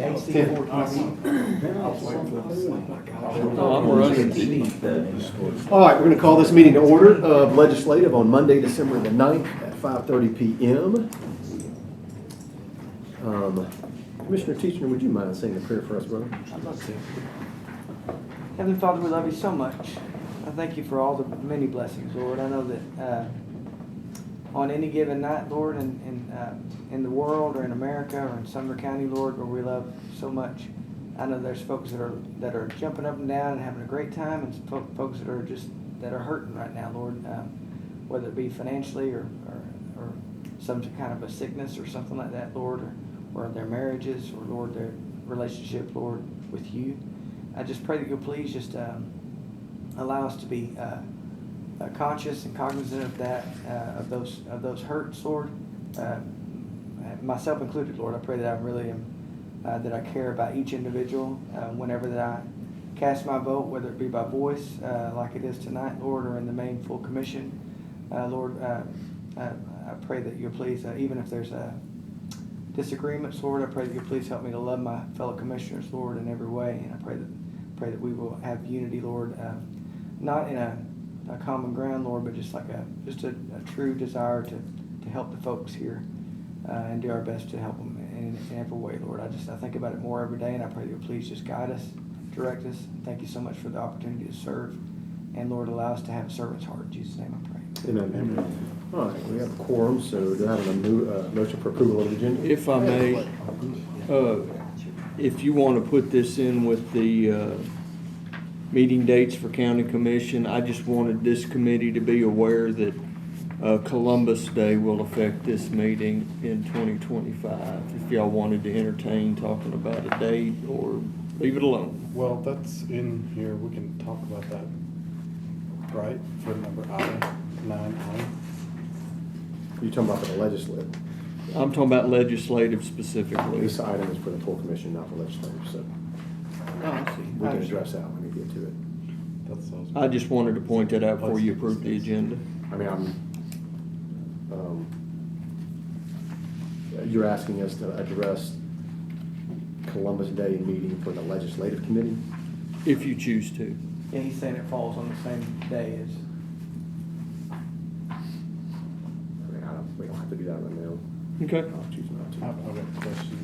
I'm running. All right, we're going to call this meeting to order of legislative on Monday, December the 9th at 5:30 p.m. Commissioner Teacher, would you mind saying a prayer for us, brother? I'd love to. Heavenly Father, we love you so much. I thank you for all the many blessings, Lord. I know that on any given night, Lord, in the world or in America or in Sumner County, Lord, where we love so much, I know there's folks that are jumping up and down and having a great time, and folks that are hurting right now, Lord, whether it be financially or some kind of a sickness or something like that, Lord, or their marriages or, Lord, their relationship, Lord, with you. I just pray that you'll please just allow us to be conscious and cognizant of that, of those hurts, Lord, myself included, Lord. I pray that I really am, that I care about each individual whenever that I cast my vote, whether it be by voice, like it is tonight, Lord, or in the main full commission, Lord. I pray that you'll please, even if there's disagreements, Lord, I pray that you'll please help me to love my fellow commissioners, Lord, in every way, and I pray that we will have unity, Lord, not in a common ground, Lord, but just like a true desire to help the folks here and do our best to help them in every way, Lord. I think about it more every day, and I pray that you'll please just guide us, direct us. Thank you so much for the opportunity to serve, and Lord, allow us to have a servant's heart. In Jesus' name I pray. Amen. All right, we have a quorum, so do I have a motion for approval of the agenda? If I may, if you want to put this in with the meeting dates for county commission, I just wanted this committee to be aware that Columbus Day will affect this meeting in 2025. If y'all wanted to entertain talking about a date or leave it alone. Well, that's in here. We can talk about that, right? For number I, 9I. You're talking about for the legislative. I'm talking about legislative specifically. This item is for the full commission, not the legislative, so Oh, I see. we can address that when we get to it. I just wanted to point that out before you approve the agenda. I mean, you're asking us to address Columbus Day meeting for the legislative committee? If you choose to. Yeah, he's saying it falls on the same day as. We don't have to do that right now. Okay. I'll choose not to. I've got a question,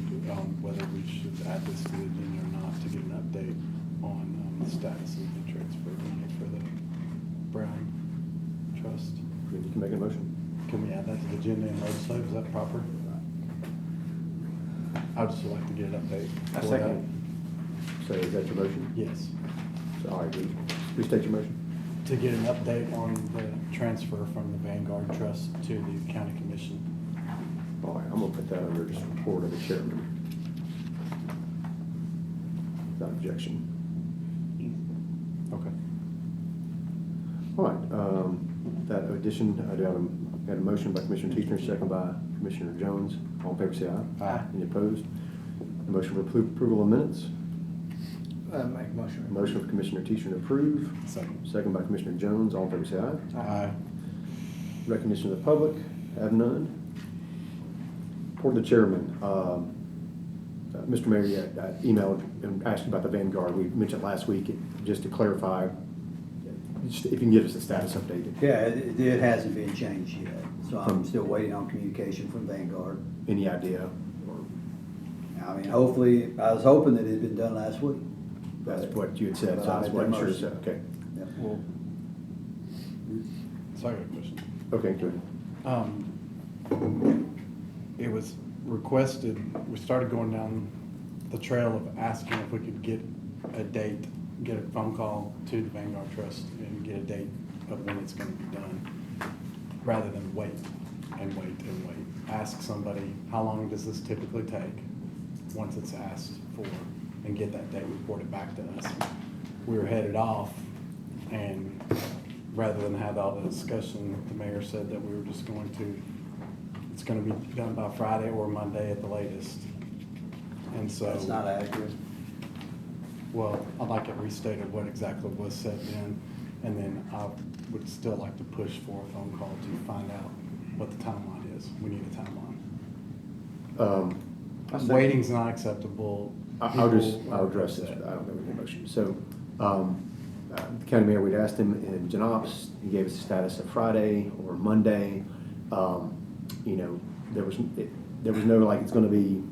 whether we should add this to the agenda or not to get an update on the status of the transfer for the Brown Trust. You can make a motion. Can we add that to the agenda in legislative? Is that proper? I'd just like to get an update. I for second. So is that your motion? that. Yes. So, all right, restate your motion. To get an update on the transfer from the Vanguard Trust to the county commission. All right, I'm gonna put that under just report of the chairman. Without objection. Okay. All right, that addition, I had a motion by Commissioner Teacher, second by Commissioner Jones. All in favor, say aye. Aye. Any opposed? A motion for approval of minutes. Make a motion. Motion for Commissioner Teacher to approve. Second. Second by Commissioner Jones. All in favor, say aye. Aye. Recognition of the public, have none. For the chairman, Mr. Mayor, I emailed and asked about the Vanguard. We mentioned last week, just to clarify, if you can give us a status update. Yeah, it hasn't been changed yet, so I'm still waiting on communication from Vanguard. Any idea? I mean, hopefully, I was hoping that it had been done last week. That's what you had said, so I was wasn't sure. So, okay. Yep. Well, so I got a question. Okay, good. It was requested, we started going down the trail of asking if we could get a date, get a phone call to the Vanguard Trust and get a date of when it's going to be done, rather than wait and wait and wait. Ask somebody, how long does this typically take once it's asked for, and get that date reported back to us. We were headed off, and rather than have all the discussion, the mayor said that we were just going to, it's going to be done by Friday or Monday at the latest. And so That's not accurate. well, I'd like it restated what exactly was said then, and then I would still like to push for a phone call to find out what the timeline is. We need a timeline. waiting's not acceptable. I'll People I'll are address this, upset. I don't know any motion. So, the county mayor, we'd asked him in Genops, he gave us the status of Friday or Monday. You know, there was no, like, it's gonna be,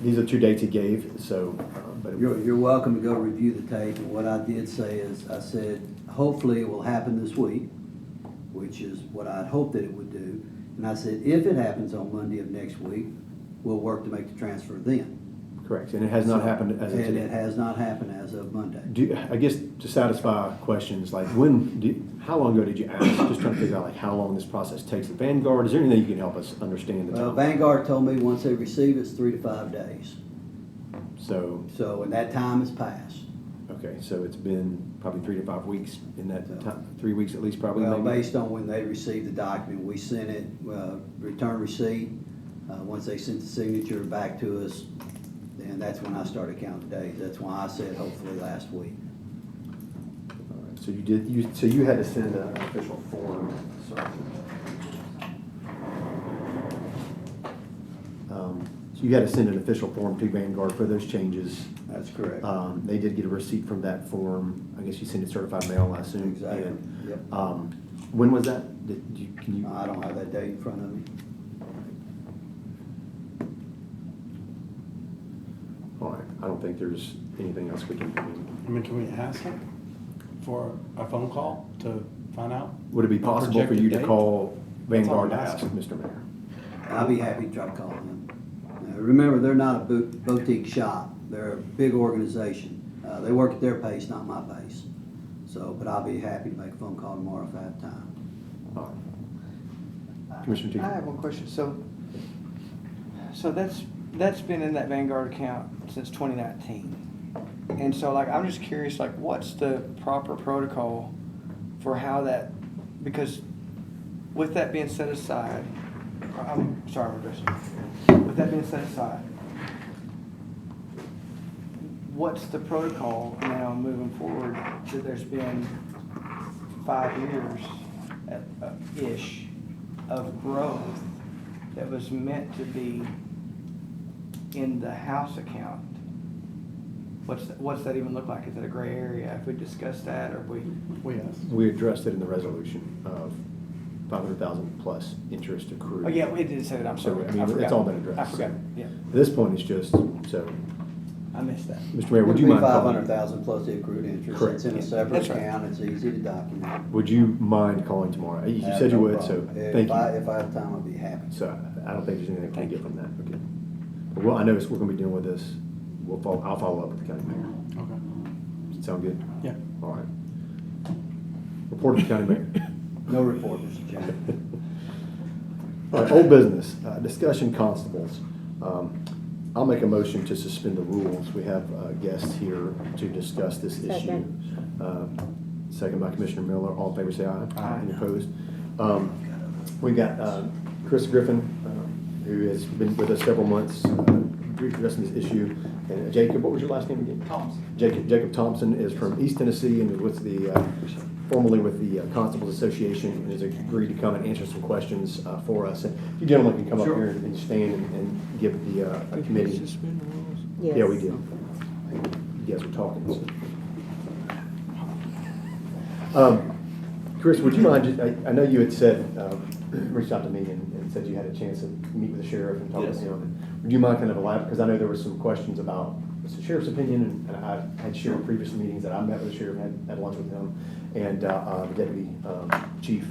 these are 2 dates he gave, so, but. You're welcome to go review the tape, and what I did say is, I said, hopefully it will happen this week, which is what I'd hoped that it would do. And I said, if it happens on Monday of next week, we'll work to make the transfer then. Correct, and it has not happened as of And it today. has not happened as of Monday. I guess to satisfy questions, like how long ago did you ask? Just trying to figure out like how long this process takes. The Vanguard, is there anything you can help us understand the time? Vanguard told me once they receive it's 3 to 5 days. So, And that time has passed. okay, so it's been probably 3 to 5 weeks in that time, 3 weeks at least probably Well, maybe? based on when they received the document, we sent it, return receipt. Once they sent the signature back to us, then that's when I started counting days. That's why I said hopefully last week. All right, so you had to send an official form, sorry. So you had to send an official form to Vanguard for those changes. That's correct. They did get a receipt from that form. I guess you sent it certified mail, I assume. Exactly, And, yep. when was that? Can you? I don't have that date in front of me. All right, I don't think there's anything else we can do. I mean, can we ask him for a phone call to find out? Would it be possible for Projected you to date? call That's all Vanguard to I'm ask, asking. Mr. Mayor? I'll be happy to try to call them. Remember, they're not a boutique shop. They're a big organization. They work at their pace, not my pace. So, but I'll be happy to make a phone call tomorrow if I have time. All right. Commissioner Teacher? I have one question. So that's been in that Vanguard account since 2019. And so like, I'm just curious, like what's the proper protocol for how that, because with that being set aside, I'm sorry, I'm addressing. With that being set aside, what's the protocol now moving forward that there's been 5 years ish of growth that was meant to be in the house account? What's that even look like? Is it a gray area? Have we discussed that, or we? We addressed it in the resolution of 500,000 plus interest accrued. Oh yeah, we did say that. I'm So, sorry. I mean, forgot. it's all been addressed. I forgot. So, Yeah, At this point, it's just, so, I missed that. Mr. Mayor, would you mind calling? 500,000 plus the accrued interest. Correct. It's in a Yeah, separate that's right. account. It's easy to document. Would you mind calling tomorrow? You I have said you no would, so problem. thank you. If I have time, I'll be happy. So I don't think there's anything we can Thank get you. from that. Okay. But well, I know we're gonna be dealing with this. I'll follow up with the county mayor. Okay. Does it sound good? Yeah. All right. Report to the county mayor. No report, Mr. Chairman. All right, old business, discussion constables. I'll make a motion to suspend the rules. We have guests here to discuss this issue. Second by Commissioner Miller. All in favor, say aye. Aye. Any opposed? We got Chris Griffin, who has been with us several months, addressing this issue. And Jacob, what was your last name again? Thompson. Jacob Thompson is from East Tennessee and was formerly with the Constables Association, and has agreed to come and answer some questions for us. And if you gentlemen can come up Sure. here and stand and give the committee. Suspend the rules? Yes. Yeah, we did. You guys were talking. So. Chris, would you mind, I know you had said, reached out to me and said you had a chance to meet with the sheriff and talk with Yes. him. Would you mind kind of elaborating, because I know there were some questions about the sheriff's opinion, and I had shared previous meetings that I met with the sheriff, had lunch with him, and the deputy chief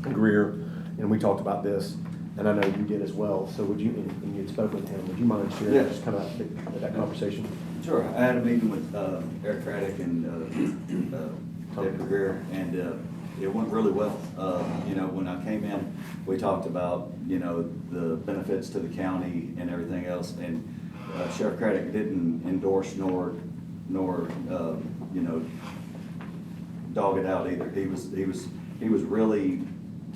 Greer, and we talked about this, and I know you did as well. So would you, and you had spoken with him, would you mind sharing Yeah. just kind of that conversation? Sure, I had a meeting with Eric Craddock and Deputy Greer, and it went really well. You know, when I came in, we talked about, you know, the benefits to the county and everything else, and Sheriff Craddock didn't endorse nor you know, dog it out either. He was really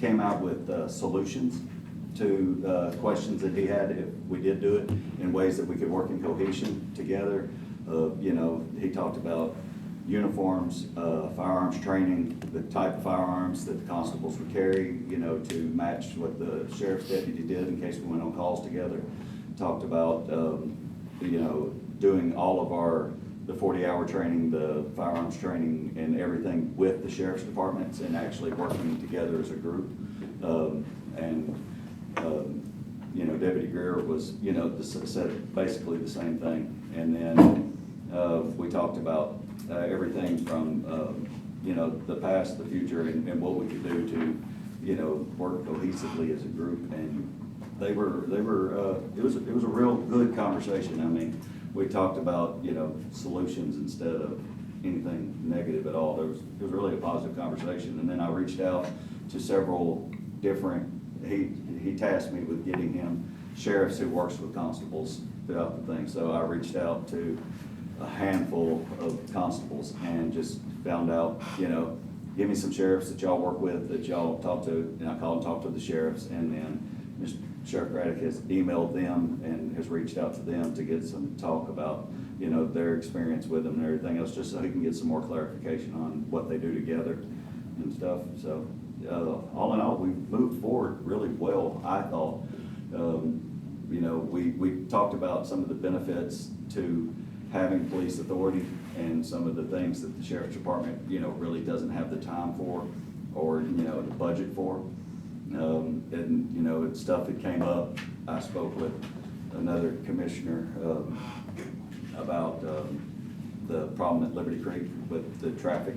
came out with solutions to questions that he had if we did do it, in ways that we could work in cohesion together. You know, he talked about uniforms, firearms training, the type of firearms that the constables would carry, you know, to match what the sheriff's deputy did in case we went on calls together. Talked about, you know, doing all of the 40-hour training, the firearms training and everything with the sheriff's departments and actually working together as a group. You know, Deputy Greer was, you know, said basically the same thing. And then we talked about everything from, you know, the past, the future, and what we could do to, you know, work cohesively as a group. And it was a real good conversation. I mean, we talked about, you know, solutions instead of anything negative at all. It was really a positive conversation. And then I reached out to several different, he tasked me with getting him sheriffs who works with constables throughout the thing. So I reached out to a handful of constables and just found out, you know, give me some sheriffs that y'all work with, that y'all talk to, and I called and talked to the sheriffs, and then Sheriff Craddock has emailed them and has reached out to them to get some talk about, you know, their experience with them and everything else, just so he can get some more clarification on what they do together and stuff. So all in all, we moved forward really well, I thought. You know, we talked about some of the benefits to having police authority and some of the things that the sheriff's department, you know, really doesn't have the time for or, you know, the budget for. And, you know, it's stuff that came up. I spoke with another commissioner about the problem at Liberty Creek with the traffic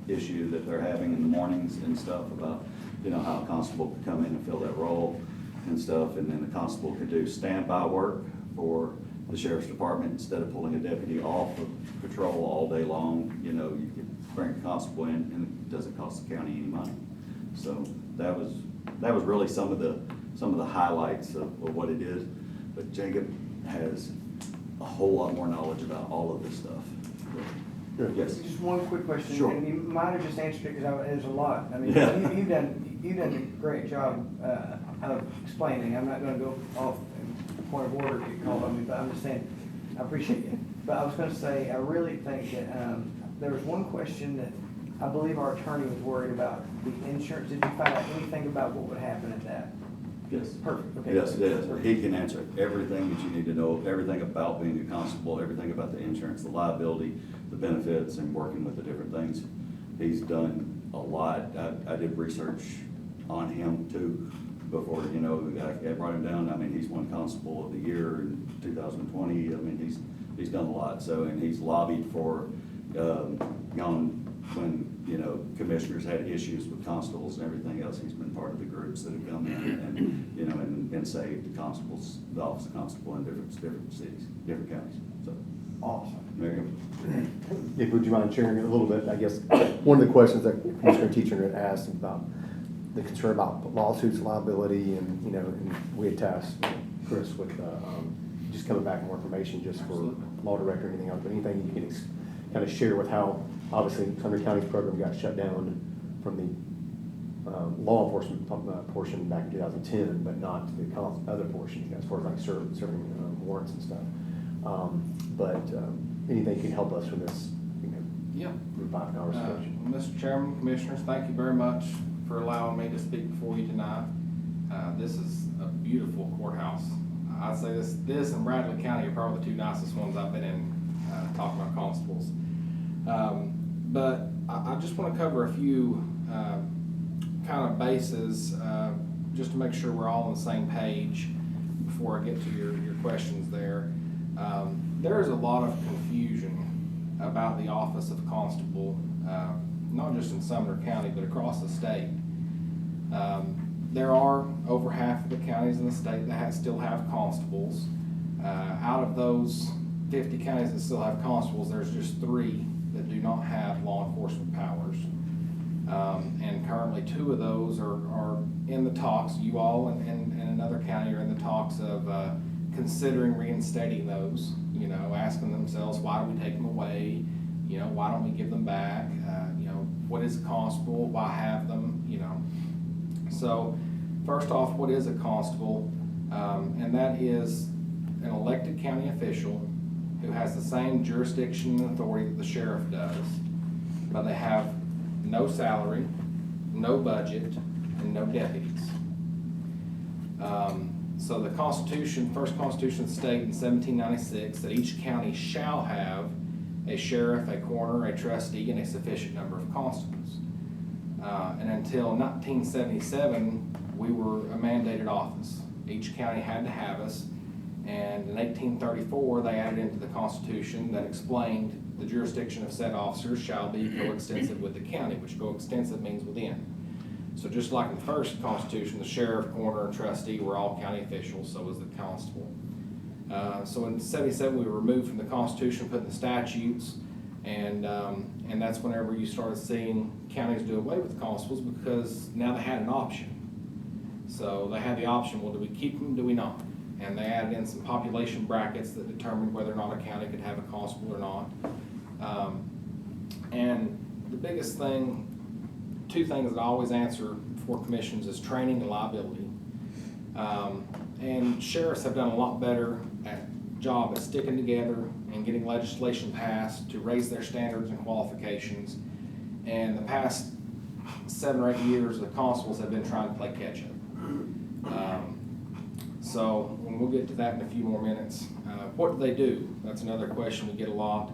issue that they're having in the mornings and stuff, about, you know, how a constable could come in and fill that role and stuff, and then the constable could do standby work for the sheriff's department instead of pulling a deputy off of patrol all day long. You know, you could bring a constable in and it doesn't cost the county any money. So that was really some of the highlights of what it is. But Jacob has a whole lot more knowledge about all of this stuff. Yes. Just one quick question. Sure. And you might have just answered it because there's a lot. I mean, Yeah. you've done a great job of explaining. I'm not going to go off in point of order if you call on me, but I'm just saying, I appreciate you. But I was going to say, I really think that there was one question that I believe our attorney was worried about, the insurance. Did you find out anything about what would happen at that? Yes. Perfect. Okay. Yes, yes. He can answer everything that you need to know, everything about being a constable, everything about the insurance, the liability, the benefits, and working with the different things. He's done a lot. I did research on him too before, you know, I brought him down. I mean, he's won Constable of the Year in 2020. I mean, he's done a lot. So, and he's lobbied for, when, you know, commissioners had issues with constables and everything else, he's been part of the groups that have come in and, you know, and saved the constables, the office of constable in different cities, different counties. So, Awesome. there you go. Nick, would you mind sharing a little bit? I guess one of the questions that Commissioner Teacher had asked about the concern about lawsuits, liability, and, you know, and we had tasked Chris with just coming back with more information just for law director or anything else, but anything you can kind of share with how, obviously, Sumner County's program got shut down from the law enforcement portion back in 2010, but not the other portion, you know, as far as like serving warrants and stuff. But anything can help us with this, you know, Yeah. 5 hours situation. Mr. Chairman, Commissioners, thank you very much for allowing me to speak before you tonight. This is a beautiful courthouse. I'd say this and Bradley County are probably the two nicest ones I've been in, talking about constables. But I just want to cover a few kind of bases just to make sure we're all on the same page before I get to your questions there. There is a lot of confusion about the office of constable, not just in Sumner County, but across the state. There are over half of the counties in the state that still have constables. Out of those 50 counties that still have constables, there's just 3 that do not have law enforcement powers. And currently 2 of those are in the talks. You all and another county are in the talks of considering reinstating those, you know, asking themselves, why do we take them away? You know, why don't we give them back? You know, what is a constable? Why have them? You know. So first off, what is a constable? And that is an elected county official who has the same jurisdiction and authority that the sheriff does, but they have no salary, no budget, and no deputies. So the Constitution, first Constitution of the state in 1796, that each county shall have a sheriff, a coroner, a trustee, and a sufficient number of constables. And until 1977, we were a mandated office. Each county had to have us, and in 1834, they added into the Constitution that explained the jurisdiction of said officers shall be coextensive with the county, which coextensive means within. So just like in the first Constitution, the sheriff, coroner, and trustee were all county officials, so was the constable. So in 77, we were removed from the Constitution, put in the statutes, and that's whenever you started seeing counties do away with constables, because now they had an option. So they had the option, well, do we keep them, do we not? And they added in some population brackets that determined whether or not a county could have a constable or not. And the biggest thing, two things that I always answer for commissions is training and liability. And sheriffs have done a lot better job at sticking together and getting legislation passed to raise their standards and qualifications. And the past 7 or 8 years, the constables have been trying to play catch up. So we'll get to that in a few more minutes. What do they do? That's another question we get a lot.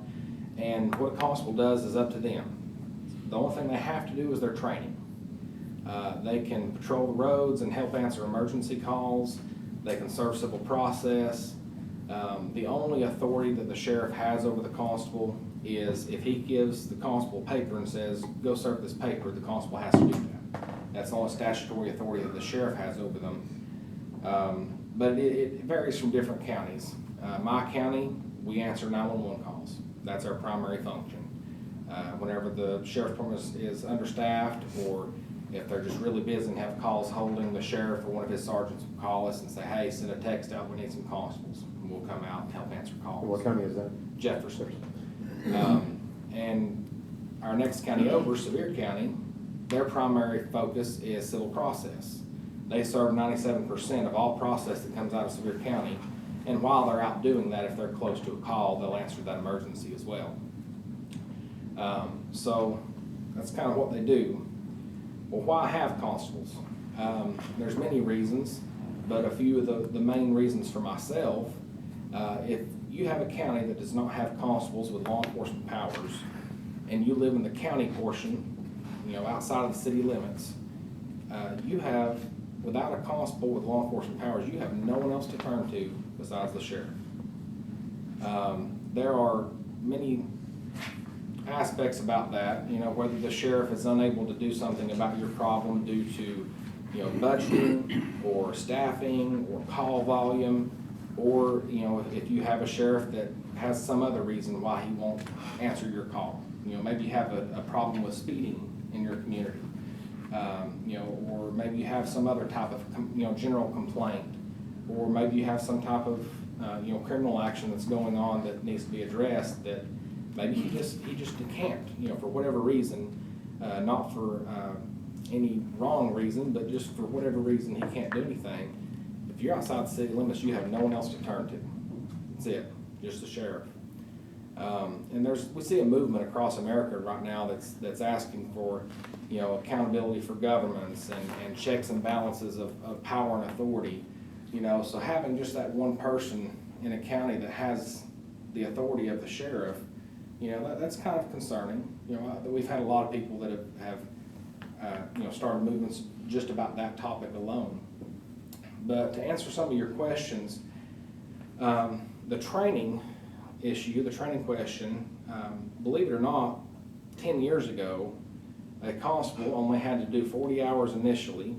And what a constable does is up to them. The only thing they have to do is their training. They can patrol the roads and help answer emergency calls. They can serve civil process. The only authority that the sheriff has over the constable is if he gives the constable paper and says, go serve this paper, the constable has to do that. That's the only statutory authority that the sheriff has over them. But it varies from different counties. My county, we answer 911 calls. That's our primary function. Whenever the sheriff's department is understaffed, or if they're just really busy and have calls holding, the sheriff or one of his sergeants will call us and say, hey, send a text out, we need some constables. And we'll come out and help answer calls. What county is that? Jefferson. And our next county over, Sevier County, their primary focus is civil process. They serve 97% of all process that comes out of Sumner County. And while they're out doing that, if they're close to a call, they'll answer that emergency as well. So that's kind of what they do. Well, why have constables? There's many reasons, but a few of the main reasons for myself, if you have a county that does not have constables with law enforcement powers, and you live in the county portion, outside of the city limits, you have, without a constable with law enforcement powers, you have no one else to turn to besides the sheriff. There are many aspects about that, whether the sheriff is unable to do something about your problem due to, budgeting or staffing or call volume, or, if you have a sheriff that has some other reason why he won't answer your call. Maybe you have a problem with speeding in your community, or maybe you have some other type of, general complaint, or maybe you have some type of, criminal action that's going on that needs to be addressed that maybe he just can't, for whatever reason, not for any wrong reason, but just for whatever reason he can't do anything. If you're outside the city limits, you have no one else to turn to. That's it, just the sheriff. And we see a movement across America right now that's asking for, accountability for governments and checks and balances of power and authority. So having just that one person in a county that has the authority of the sheriff, that's kind of concerning. We've had a lot of people that have started movements just about that topic alone. But to answer some of your questions, the training issue, the training question, believe it or not, 10 years ago, a constable only had to do 40 hours initially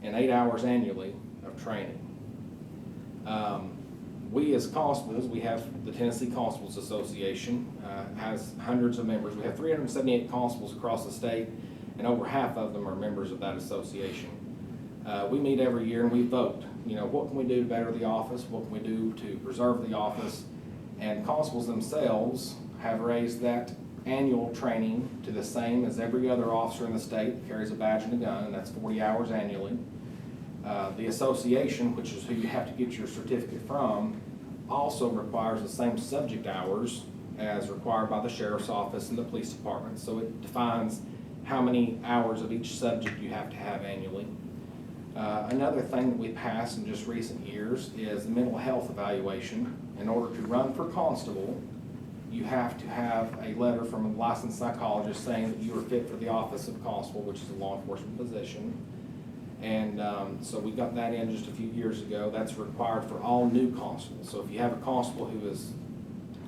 and 8 hours annually of training. We as constables, we have the Tennessee Constables Association, has hundreds of members. We have 378 constables across the state, and over half of them are members of that association. We meet every year and we vote. What can we do to better the office? What can we do to preserve the office? And constables themselves have raised that annual training to the same as every other officer in the state that carries a badge and a gun, and that's 40 hours annually. The association, which is who you have to get your certificate from, also requires the same subject hours as required by the sheriff's office and the police department. So it defines how many hours of each subject you have to have annually. Another thing that we passed in just recent years is the mental health evaluation. In order to run for constable, you have to have a letter from a licensed psychologist saying that you are fit for the office of constable, which is a law enforcement position. And so we got that in just a few years ago. That's required for all new constables. So if you have a constable who is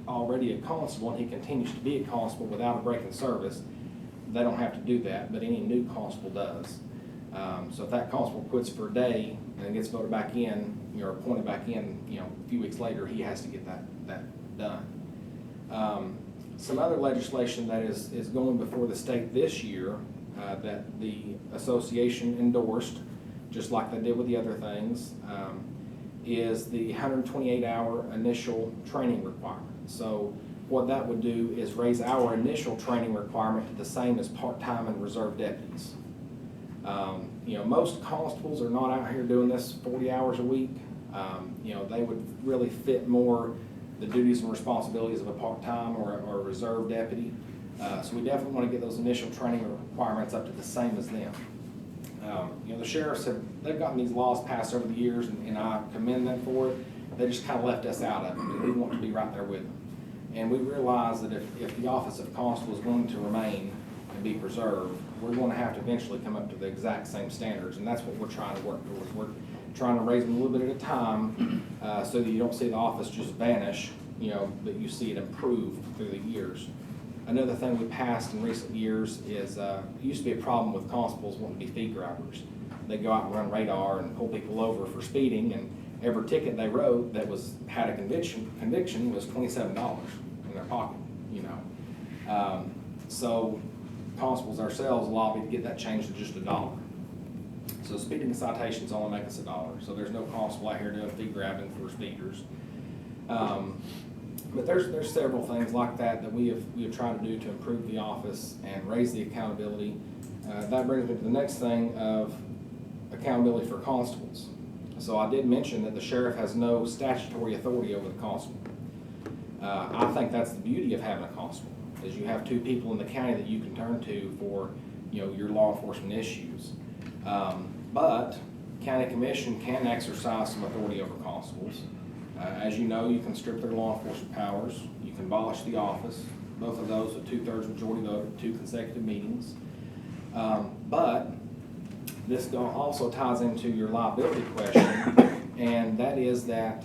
already a constable and he continues to be a constable without a break in service, they don't have to do that, but any new constable does. So if that constable quits for a day and then gets voted back in, or appointed back in, a few weeks later, he has to get that done. Some other legislation that is going before the state this year that the association endorsed, just like they did with the other things, is the 128-hour initial training requirement. So what that would do is raise our initial training requirement to the same as part-time and reserve deputies. Most constables are not out here doing this 40 hours a week. They would really fit more the duties and responsibilities of a part-time or a reserve deputy. So we definitely want to get those initial training requirements up to the same as them. The sheriffs they've gotten these laws passed over the years, and I commend them for it. They just kind of left us out of them, and we want to be right there with them. And we realize that if the office of constable is going to remain and be preserved, we're going to have to eventually come up to the exact same standards, and that's what we're trying to work towards. We're trying to raise them a little bit at a time so that you don't see the office just vanish, but you see it improve through the years. Another thing we passed in recent years is it used to be a problem with constables wanting to be feed grabbers. They go out and run radar and pull people over for speeding, and every ticket they wrote that had a conviction was $27 in their pocket. So constables ourselves lobbied to get that changed to just $1. So speeding citations only make us $1. So there's no constable out here doing feed grabbing for speeders. But there's several things like that we have tried to do to improve the office and raise the accountability. That brings me to the next thing of accountability for constables. So I did mention that the sheriff has no statutory authority over the constable. I think that's the beauty of having a constable, is you have two people in the county that you can turn to for your law enforcement issues. But county commission can exercise some authority over constables. As you know, you can strip their law enforcement powers. You can abolish the office. Both of those with 2/3 majority vote at 2 consecutive meetings. But this also ties into your liability question, and that is that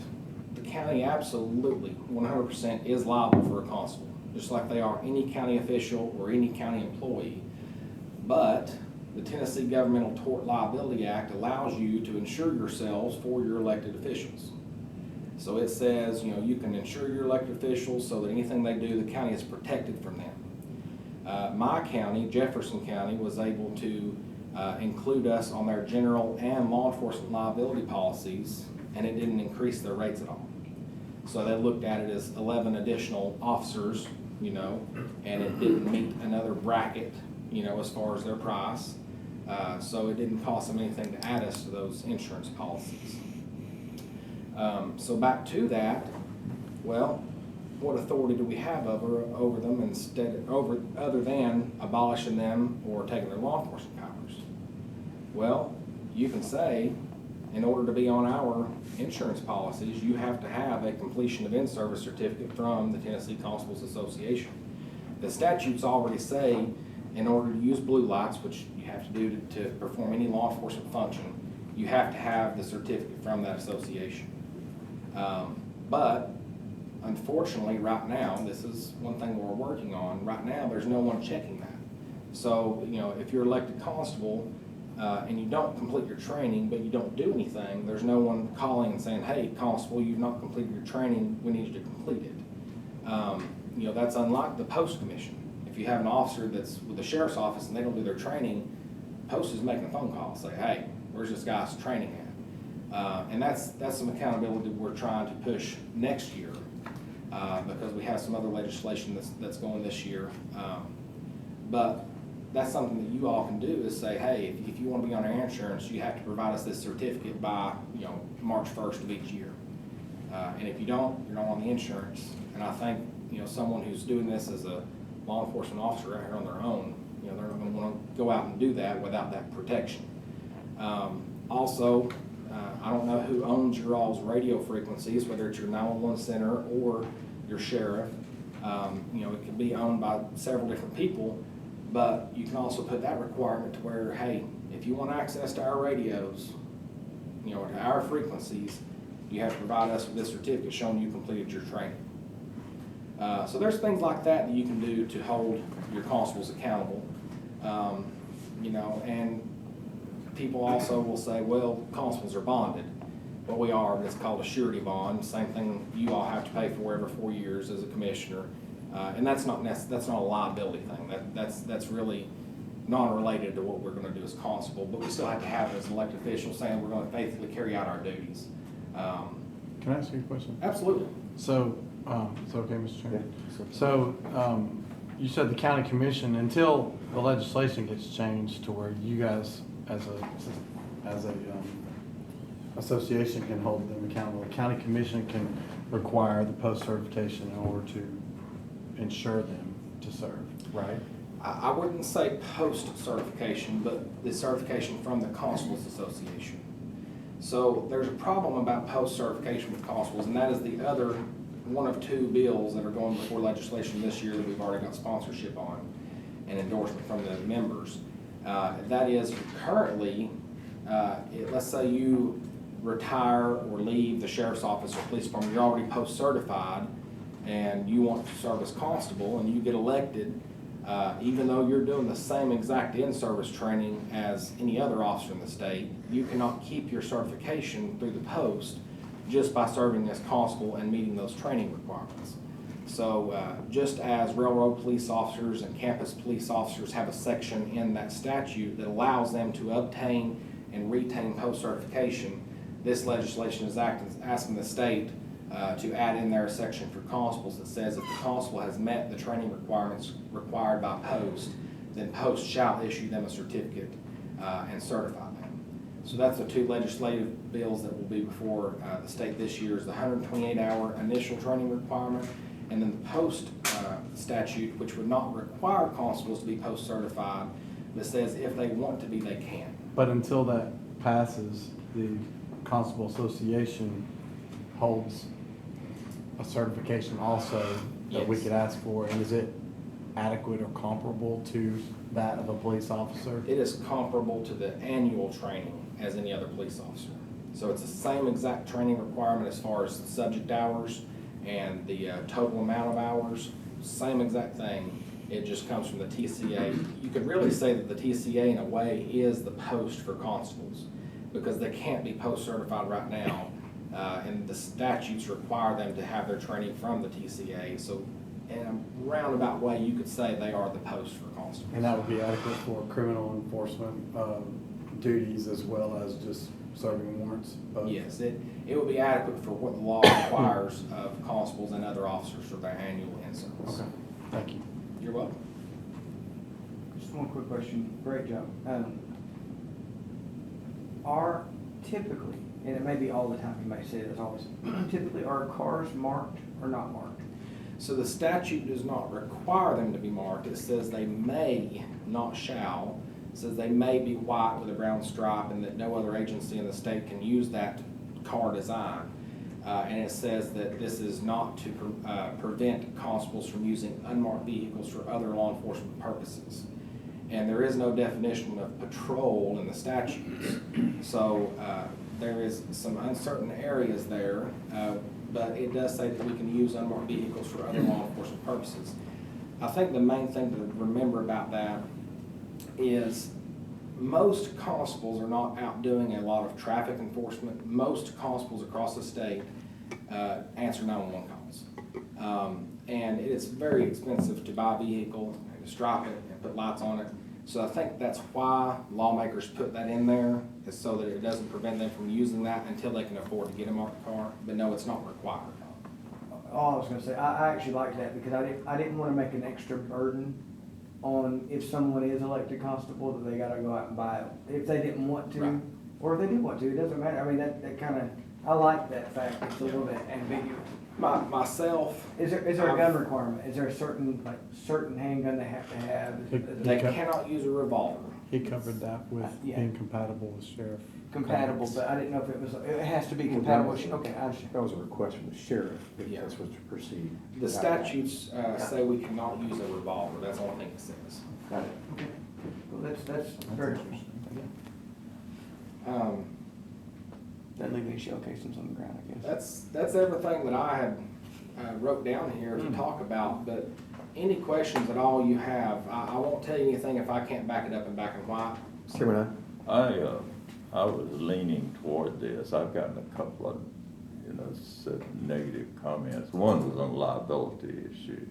the county absolutely 100% is liable for a constable, just like they are any county official or any county employee. But the Tennessee Governmental Tort Liability Act allows you to insure yourselves for your elected officials. So it says, you can insure your elected officials so that anything they do, the county is protected from them. My county, Jefferson County, was able to include us on their general and law enforcement liability policies, and it didn't increase their rates at all. So they looked at it as 11 additional officers, and it didn't meet another bracket, as far as their price. So it didn't cost them anything to add us to those insurance policies. So back to that, well, what authority do we have over them other than abolishing them or taking their law enforcement powers? Well, you can say, in order to be on our insurance policies, you have to have a completion of in-service certificate from the Tennessee Constables Association. The statutes already say, in order to use blue lights, which you have to do to perform any law enforcement function, you have to have the certificate from that association. But unfortunately, right now, this is one thing we're working on. Right now, there's no one checking that. So, if you're elected constable and you don't complete your training, but you don't do anything, there's no one calling and saying, "Hey, constable, you've not completed your training. We need you to complete it." That's unlike the post commission. If you have an officer that's with the sheriff's office and they don't do their training, post is making a phone call, say, "Hey, where's this guy's training at?" And that's some accountability we're trying to push next year because we have some other legislation that's going this year. But that's something that you all can do is say, hey, if you want to be on our insurance, you have to provide us this certificate by March 1st of each year. And if you don't, you're not on the insurance. And I think, you know, someone who's doing this as a law enforcement officer out here on their own, you know, they're not gonna wanna go out and do that without that protection. Also, I don't know who owns your all's radio frequencies, whether it's your 911 center or your sheriff. You know, it can be owned by several different people, but you can also put that requirement to where, hey, if you want access to our radios, you know, to our frequencies, you have to provide us with this certificate showing you completed your training. So there's things like that that you can do to hold your constables accountable. You know, and people also will say, well, constables are bonded. Well, we are, but it's called a surety bond. Same thing you all have to pay for every 4 years as a commissioner. And that's not a liability thing. That's really non-related to what we're gonna do as constable, but we still have to have it as elected officials saying we're gonna faithfully carry out our duties. Can I ask you a question? Absolutely. So, it's okay, Mr. Chairman? Yeah. So, you said the county commission, until the legislation gets changed to where you guys as a association can hold them accountable, the county commission can require the post-certification in order to ensure them to serve, right? I wouldn't say post-certification, but the certification from the Constables Association. So there's a problem about post-certification with constables, and that is the other one of 2 bills that are going before legislation this year that we've already got sponsorship on and endorsement from the members. That is currently, let's say you retire or leave the sheriff's office or police department, you're already post-certified and you want to serve as constable and you get elected, even though you're doing the same exact in-service training as any other officer in the state, you cannot keep your certification through the post just by serving as constable and meeting those training requirements. So just as railroad police officers and campus police officers have a section in that statute that allows them to obtain and retain post-certification, this legislation is asking the state to add in there a section for constables that says if the constable has met the training requirements required by post, then post shall issue them a certificate and certify them. So that's the 2 legislative bills that will be before the state this year is the 128-hour initial training requirement, and then the post statute, which would not require constables to be post certified, but says if they want to be, they can. But until that passes, the Constable Association holds a certification also that we Yes. could ask for, and is it adequate or comparable to that of a police officer? It is comparable to the annual training as any other police officer. So it's the same exact training requirement as far as the subject hours and the total amount of hours, same exact thing. It just comes from the TCA. You could really say that the TCA in a way is the post for constables because they can't be post certified right now. And the statutes require them to have their training from the TCA. So in a roundabout way, you could say they are the post for constables. And that would be adequate for criminal enforcement duties as well as just serving warrants? Both? Yes, it would be adequate for what the law requires of constables and other officers for their annual in-service. Okay, thank you. You're welcome. Just one quick question. Great job. Are typically, and it may be all the time, you may say it as always, typically are cars marked or not marked? So the statute does not require them to be marked. It says they may, not shall. It says they may be white with a brown stripe and that no other agency in the state can use that car design. And it says that this is not to prevent constables from using unmarked vehicles for other law enforcement purposes. And there is no definition of patrol in the statutes. So there is some uncertain areas there, but it does say that we can use unmarked vehicles for other law enforcement purposes. I think the main thing to remember about that is most constables are not out doing a lot of traffic enforcement. Most constables across the state answer 911 calls. And it is very expensive to buy a vehicle and to stripe it and put lights on it. So I think that's why lawmakers put that in there, is so that it doesn't prevent them from using that until they can afford to get a marked car. But no, it's not required. All I was gonna say, I actually like that because I didn't wanna make an extra burden on if someone is elected constable that they gotta go out and buy it. If they didn't want to, Right. or if they did want to, it doesn't matter. I mean, that kinda I like that fact, it's a little bit ambiguous. Myself, Is there a gun requirement? Is there a certain handgun they have to have? they cannot use a revolver. He covered that with Yeah. being compatible with sheriff. Compatible, but I didn't know if it has to be compatible, okay, I understand. That was a request from the sheriff, if Yeah. that's what you proceed. The statutes say we cannot use a revolver, that's the only thing it says. Got it, okay. Well, that's very interesting. Doesn't leave any shell casings on the ground, I guess. That's everything that I had wrote down here to talk about, but any questions at all you have, I won't tell you anything if I can't back it up in black and white. Chairman, I was leaning toward this. I've gotten a couple of, said negative comments. One was on liability issue.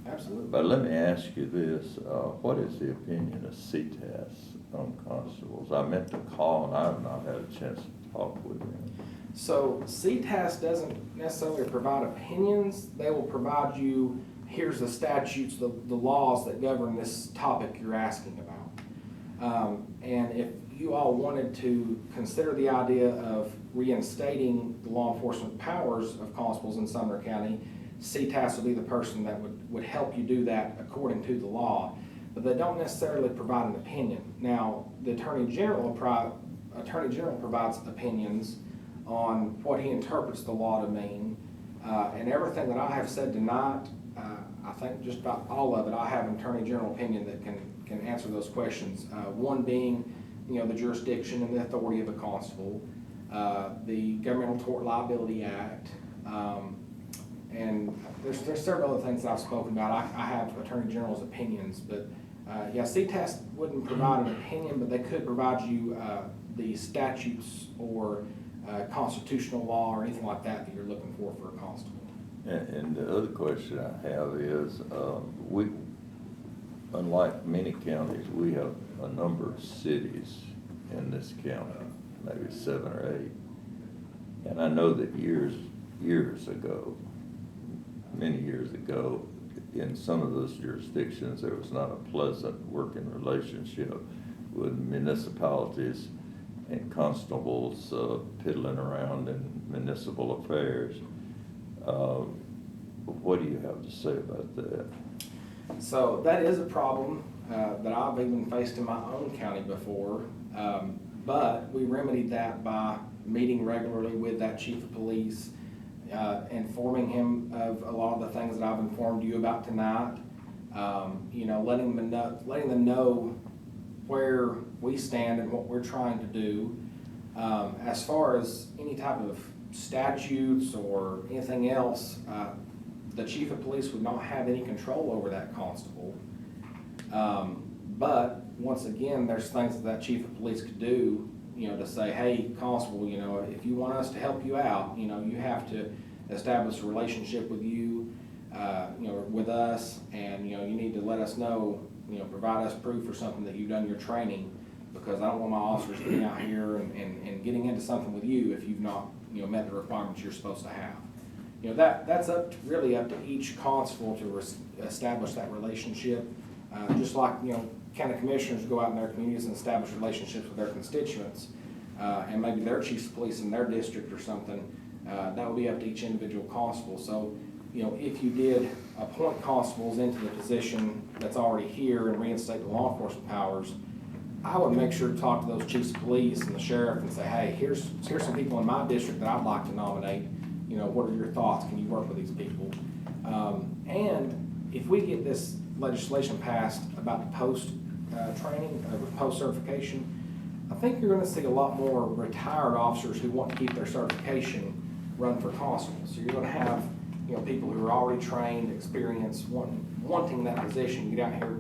Absolutely. But let me ask you this, what is the opinion of CTAS on constables? I meant to call and I have not had a chance to talk with him. So CTAS doesn't necessarily provide opinions, they will provide you, here's the statutes, the laws that govern this topic you're asking about. And if you all wanted to consider the idea of reinstating the law enforcement powers of constables in Sumner County, CTAS would be the person that would help you do that according to the law. But they don't necessarily provide an opinion. Now, the Attorney General provides opinions on what he interprets the law to mean. And everything that I have said tonight, I think just about all of it, I have an Attorney General opinion that can answer those questions. One being, the jurisdiction and the authority of a constable, the Governmental Tort Liability Act, and there's several other things that I've spoken about. I have Attorney General's opinions, but yeah, CTAS wouldn't provide an opinion, but they could provide you the statutes or constitutional law or anything like that you're looking for a constable. And the other question I have is, unlike many counties, we have a number of cities in this county, maybe 7 or 8. And I know that years ago, many years ago, in some of those jurisdictions, there was not a pleasant working relationship with municipalities and constables piddling around in municipal affairs. What do you have to say about that? So that is a problem that I've even faced in my own county before, but we remedied that by meeting regularly with that chief of police, informing him of a lot of the things that I've informed you about tonight, letting them know where we stand and what we're trying to do. As far as any type of statutes or anything else, the chief of police would not have any control over that constable. But once again, there's things that chief of police could do, to say, hey, constable, if you want us to help you out, you have to establish a relationship with you, with us, and, you need to let us know, provide us proof or something that you've done your training, because I don't want my officers getting out here and getting into something with you if you've not, met the requirements you're supposed to have. That's really up to each constable to establish that relationship. Just like, county commissioners go out in their communities and establish relationships with their constituents, and maybe their chiefs of police in their district or something, that would be up to each individual constable. So, if you did appoint constables into the position that's already here and reinstate the law enforcement powers, I would make sure to talk to those chiefs of police and the sheriff and say, hey, here's some people in my district that I'd like to nominate. What are your thoughts? Can you work with these people? And if we get this legislation passed about the post training, post certification, I think you're going to see a lot more retired officers who want to keep their certification run for constables. So you're going to have people who are already trained, experienced, wanting that position, get out here,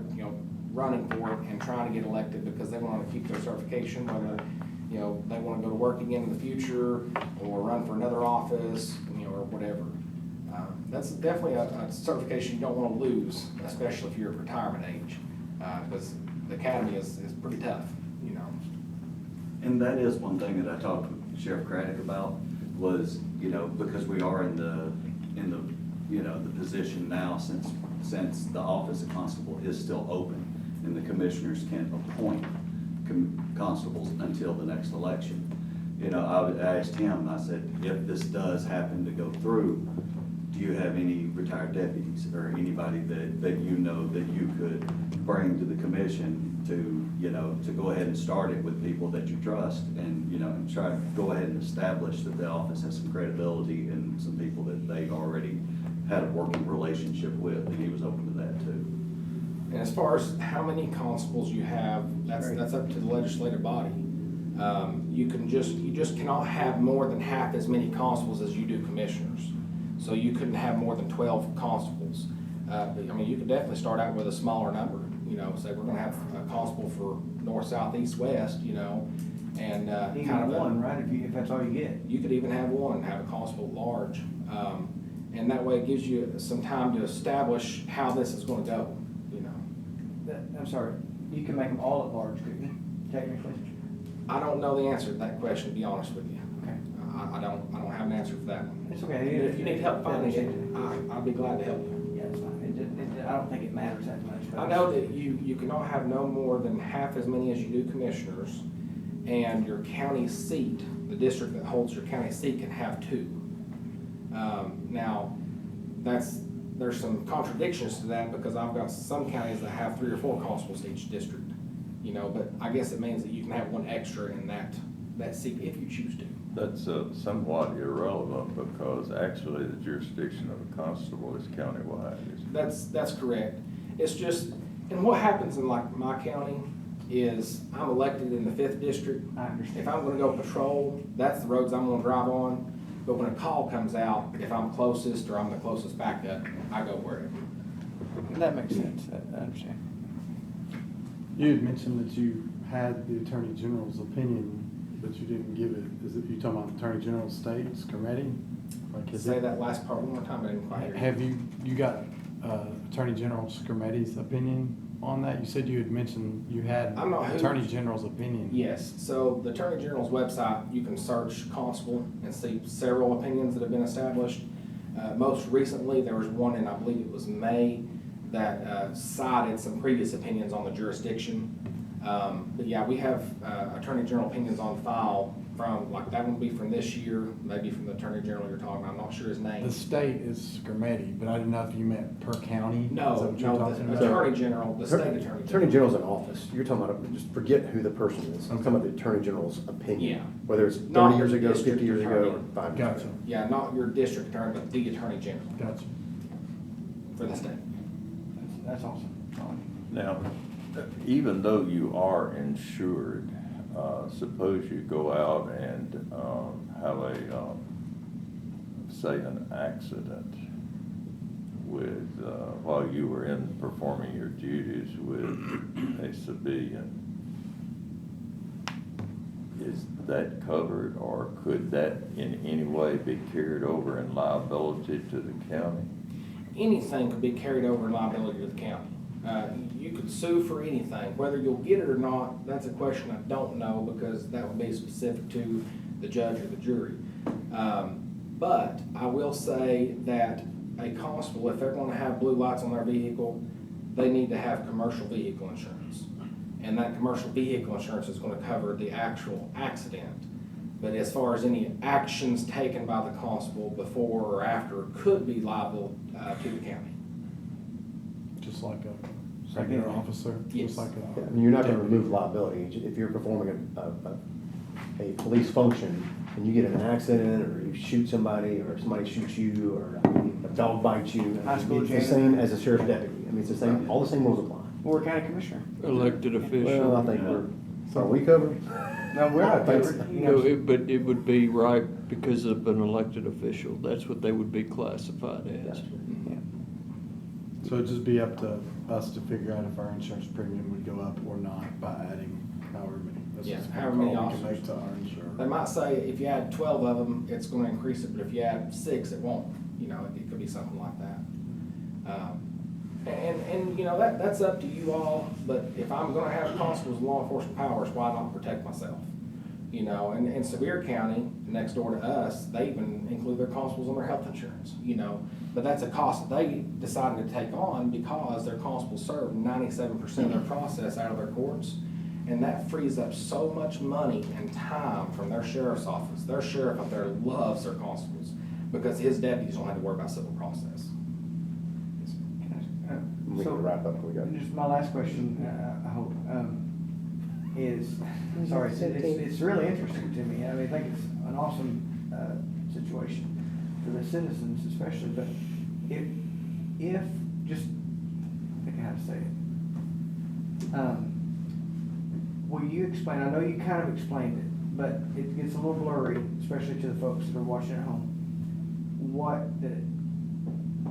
running for it and trying to get elected because they want to keep their certification, whether they want to go to work again in the future or run for another office, or whatever. That's definitely a certification you don't want to lose, especially if you're at retirement age, because the academy is pretty tough, And that is one thing that I talked with Sheriff Craddock about was, because we are in the the position now since the office of constable is still open and the commissioners can't appoint constables until the next election. you know, I asked him, I said, if this does happen to go through, do you have any retired deputies or anybody that you know that you could bring to the commission to, you know, to go ahead and start it with people that you trust and, you know, and try to go ahead and establish that the office has some credibility and some people that they already had a working relationship with, and he was open to that too. And as far as how many constables you have, that's up to the legislative body. You just cannot have more than half as many constables as you do commissioners. So you couldn't have more than 12 constables. But, I mean, you could definitely start out with a smaller number, you know, say we're gonna have a constable for north, south, east, west, you know, and, kind Even of one, right, if that's all you get. You could even have one, have a constable at large. And that way it gives you some time to establish how this is gonna go, you know. I'm sorry, you can make them all at large, couldn't you, technically? I don't know the answer to that question, to be honest with you. Okay. I don't have an answer for that one. It's okay. And if you need help finding it, I'll be glad to help you. Yeah, it's fine. I don't think it matters that much. but I know that you cannot have no more than half as many as you do commissioners, and your county seat, the district that holds your county seat, can have 2. Now, there's some contradictions to that, because I've got some counties that have 3 or 4 constables each district, you know, but I guess it means that you can have 1 extra in that seat if you choose to. That's somewhat irrelevant because actually the jurisdiction of a constable is countywide. That's correct. It's just, and what happens in like my county is I'm elected in the 5th district. I understand. If I'm gonna go patrol, that's the roads I'm gonna drive on. But when a call comes out, if I'm closest or I'm the closest backup, I go wherever. That makes sense, I understand. You had mentioned that you had the Attorney General's opinion, but you didn't give it. Is it, you talking about Attorney General State's committee? Like, is Say it, that last part one more time, I didn't quite hear you. have you got Attorney General Scarametti's opinion on that? You said you had mentioned you had I'm not- Attorney General's opinion. Yes, so the Attorney General's website, you can search constable and see several opinions that have been established. Most recently, there was one in, I believe it was May, that cited some previous opinions on the jurisdiction. But yeah, we have Attorney General opinions on file from, like, that would be from this year, maybe from the Attorney General you're talking about, I'm not sure his name. The state is Scarametti, but I didn't know if you meant per county. Is that No, what you're no, talking the about? Attorney General, the state Attorney General. Attorney General's an office. You're talking about, just forget who the person is. I'm talking about the Attorney General's opinion. Yeah. Whether it's Not 30 years the ago, district 50 years ago, or attorney. 5 years Gotcha, ago. Yeah, not your district attorney, but the Attorney General gotcha. for the state. That's awesome. Now, even though you are insured, suppose you go out and have a, say, an accident with, while you were in performing your duties with a civilian. Is that covered, or could that in any way be carried over in liability to the county? Anything could be carried over in liability to the county. You could sue for anything. Whether you'll get it or not, that's a question I don't know, because that would be specific to the judge or the jury. But I will say that a constable, if they're gonna have blue lights on their vehicle, they need to have commercial vehicle insurance. And that commercial vehicle insurance is gonna cover the actual accident. But as far as any actions taken by the constable before or after could be liable to the county. Just like a regular officer? Yes. Just like Yeah, a. I mean, you're not gonna remove liability. If you're performing a police function and you get in an accident, or you shoot somebody, or somebody shoots you, or a dog bites you, High school it's the janitor. same as a sheriff's deputy. I mean, it's the same, all the same rules apply. We're county commissioner. Elected official. Well, I think are we covered? No, we're not I think covered. You No, know, but it would be right because of an elected official. That's what they would be classified as. yeah. So it'd just be up to us to figure out if our insurance premium would go up or not by adding however many. That's Yeah, just a however many call we can officers. make to our insurer. They might say if you add 12 of them, it's gonna increase it, but if you add 6, it won't. You know, it could be something like that. And you know, that's up to you all, but if I'm gonna have constables and law enforcement powers, why not protect myself? You know, and in Sevier County, next door to us, they even include their constables on their health insurance, you know. But that's a cost that they decided to take on because their constables serve 97% of their process out of their courts. And that frees up so much money and time from their sheriff's office. Their sheriff up there loves their constables because his deputies don't have to worry about civil process. We So, can wrap up. We got. just my last question, I hope, is, sorry, it's really interesting to me. I mean, I think it's an awesome, situation for the citizens especially, but if, just thinking how to say it. Will you explain, I know you kind of explained it, but it gets a little blurry, especially to the folks that are watching at home, what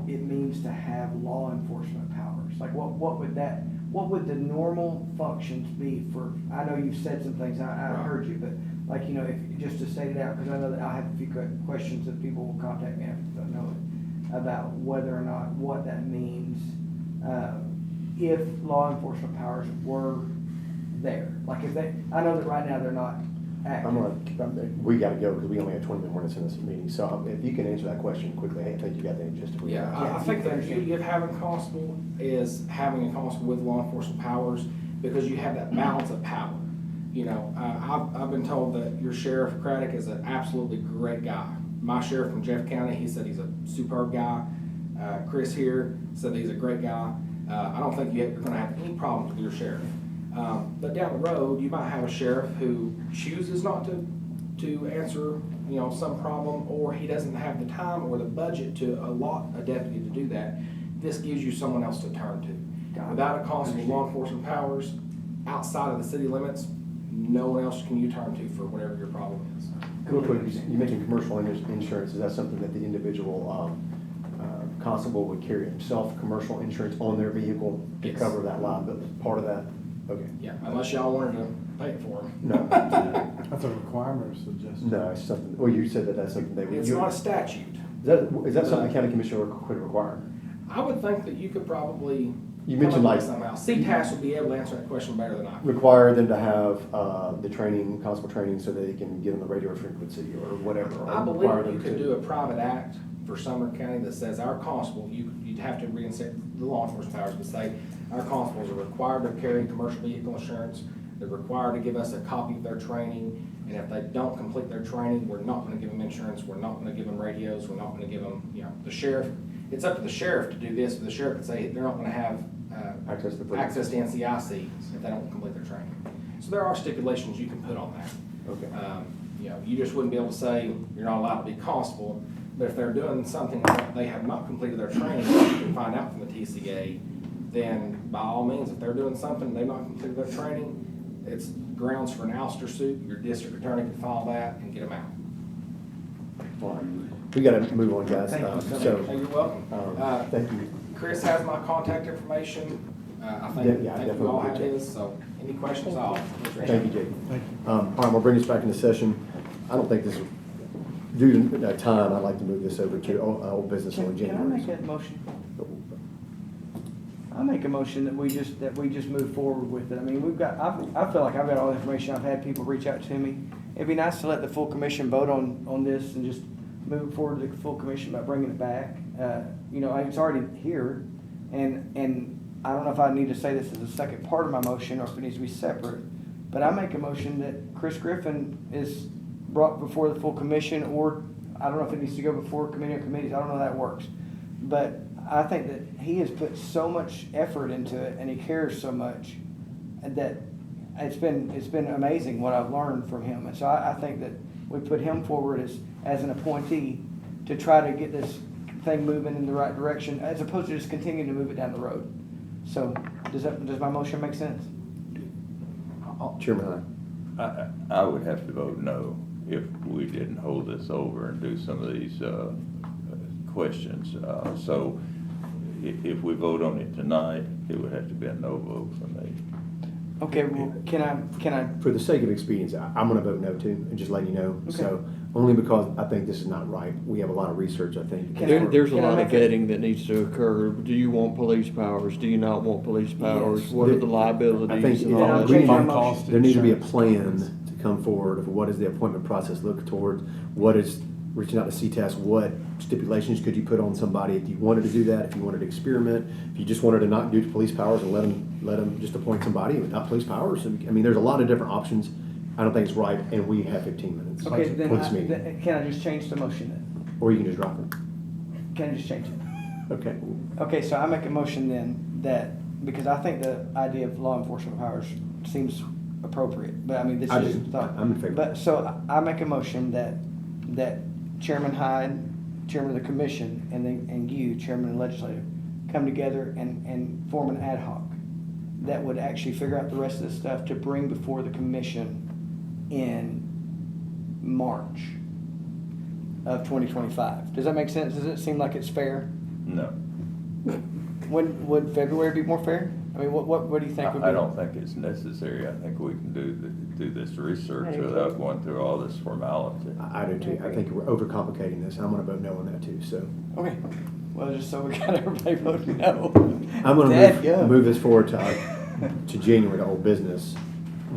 it means to have law enforcement powers. Like what would the normal functions be for, I know you've said some things, I heard you, but like, you know, if, just to state it out, because I know that I have a few questions that people will contact me after they don't know it, about whether or not, what that means, if law enforcement powers were there. Like if they, I know that right now they're not active. We gotta go because we only have 20 minutes in this meeting. So if you can answer that question quickly, I think you got the gist of it. Yeah, I think the beauty of having a constable is having a constable with law enforcement powers because you have that balance of power. You know, I've been told that your Sheriff Craddock is an absolutely great guy. My sheriff from Jeff County, he said he's a superb guy. Chris here said he's a great guy. I don't think you're gonna have any problems with your sheriff. But down the road, you might have a sheriff who chooses not to answer, you know, some problem, or he doesn't have the time or the budget to allot a deputy to do that. This gives you someone else to turn to. Without a constable's law enforcement powers, outside of the city limits, no one else can you turn to for whatever your problem is. Real quick, you mentioned commercial insurance. Is that something that the individual constable would carry himself, commercial insurance on their vehicle to Yes. cover that liability? Part of that? Okay. Yeah, unless y'all wanted to pay it for him. No. That's a requirement or suggestion? No, it's something, well, you said that that's something they would. It's not a statute. Is that something the county commissioner could require? I would think that you could probably. You mentioned come up with like- somehow. CTAS would be able to answer that question better than I could. Require them to have the training, constable training, so they can get on the radio frequency or whatever? or I require believe you them could to- do a private act for Sumner County that says our constable, you'd have to reinstate the law enforcement powers, but say our constables are required to carry commercial vehicle insurance. They're required to give us a copy of their training, and if they don't complete their training, we're not gonna give them insurance, we're not gonna give them radios, we're not gonna give them, you know, the sheriff. It's up to the sheriff to do this, but the sheriff could say they're not gonna have Access to the access to NCIC if they don't complete their training. So there are stipulations you can put on that. Okay. You know, you just wouldn't be able to say you're not allowed to be constable, but if they're doing something that they have not completed their training, you can find out from the TCA, then by all means, if they're doing something, they've not completed their training, it's grounds for an ouster suit. Your district attorney can file that and get them out. All right. We gotta move on, guys. Thank you so So, Hey, you're welcome. thank you. Chris has my contact information. I Yeah, think yeah, I you all have definitely will. his, so any questions, I'll. Thank you, Jake. Thank you. All right, we'll bring this back into session. I don't think this is, due to time, I'd like to move this over to old business on Can I make January. that motion? I make a motion that we just move forward with it. I mean, I feel like I've got all the information. I've had people reach out to me. It'd be nice to let the full commission vote on this and just move forward to the full commission by bringing it back. You know, it's already here, and I don't know if I need to say this as a second part of my motion or if it needs to be separate, but I make a motion that Chris Griffin is brought before the full commission, or I don't know if it needs to go before committee or committees. I don't know how that works. But I think that he has put so much effort into it and he cares so much that it's been amazing what I've learned from him. And so I think that we put him forward as an appointee to try to get this thing moving in the right direction as opposed to just continuing to move it down the road. So does my motion make sense? Chairman Hine. I would have to vote no if we didn't hold this over and do some of these questions. So if we vote on it tonight, it would have to be a no vote for me. Okay, well, can I? For the sake of expedience, I'm gonna vote no too, and just letting you know. Okay. So, only because I think this is not right. We have a lot of research, I think. There's a Can I lot of make it- vetting that needs to occur. Do you want police powers? Do you not want police powers? Yes. What are the I think liabilities and all I'll that? we need change my to- motion. there needs to be a plan to come forward of what does the appointment process look towards, what is reaching out to CTAS, what stipulations could you put on somebody if you wanted to do that, if you wanted to experiment, if you just wanted to not do police powers and let them just appoint somebody without police powers? I mean, there's a lot of different options. I don't think it's right, and we have 15 minutes. Okay, then, for this meeting. can I just change the motion then? Or you can just drop it. Can I just change it? Okay. Okay, so I make a motion then that, because I think the idea of law enforcement powers seems appropriate, but I mean, this I is do. just thought. I'm in favor. But, so I make a motion that Chairman Hyde, Chairman of the Commission, and you, Chairman of the Legislative, come together and form an ad hoc that would actually figure out the rest of this stuff to bring before the Commission in March of 2025. Does that make sense? Does it seem like it's fair? No, When would February be more fair? I mean, what do you think would be? I don't think it's necessary. I think we can do this research without going through all this formality. I do too. I think we're overcomplicating this. I'm gonna vote no on that too, so. Okay, well, just so we got everybody voting no. I'm gonna Dadgum. move this forward to January, to old business.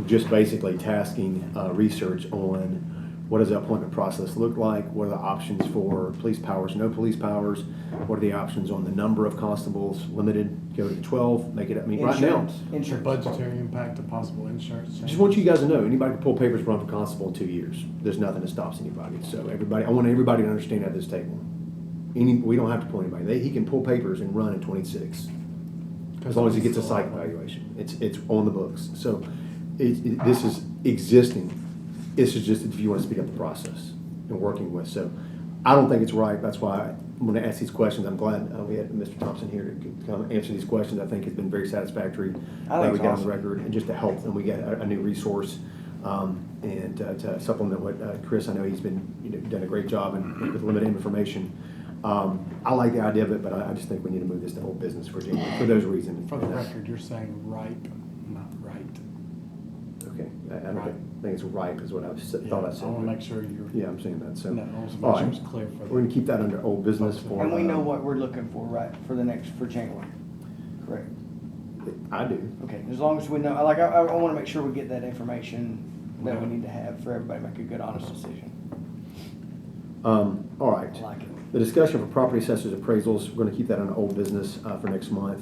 Just basically tasking research on what does the appointment process look like? What are the options for police powers, no police powers? What are the options on the number of constables, limited, go to 12, make it, I mean, right now. Insurance. The Insurance. budgetary impact of possible insurance change. Just want you guys to know, anybody can pull papers, run for constable in 2 years. There's nothing that stops anybody. So everybody, I want everybody to understand at this table. We don't have to pull anybody. He can pull papers and run in 26. As long as he gets a psych evaluation. It's on the books. So this is existing. This is just if you want to speed up the process and working with. So I don't think it's right. That's why I'm going to ask these questions. I'm glad we had Mr. Thompson here to come answer these questions. I think it's been very satisfactory. I think we it's got on awesome. the record and just to help, and we got a new resource and to supplement what Chris. I know he's been done a great job and with limited information. I like the idea of it, but I just think we need to move this to old business for January for those reasons. For the record, you're saying ripe, not right. Okay, I don't Right. think it's ripe is what I thought I Yeah, said. I want to make sure you're. Yeah, I'm saying that, so. No, I want to All make sure right. it's clear for We're gonna keep that under old business for. And we know what we're looking for, right, for January, correct? I do. Okay, as long as we know, I want to make sure we get that information that we need to have for everybody to make a good, honest decision. All right. I like it. The discussion for property assessors appraisals, we're gonna keep that under old business, for next month.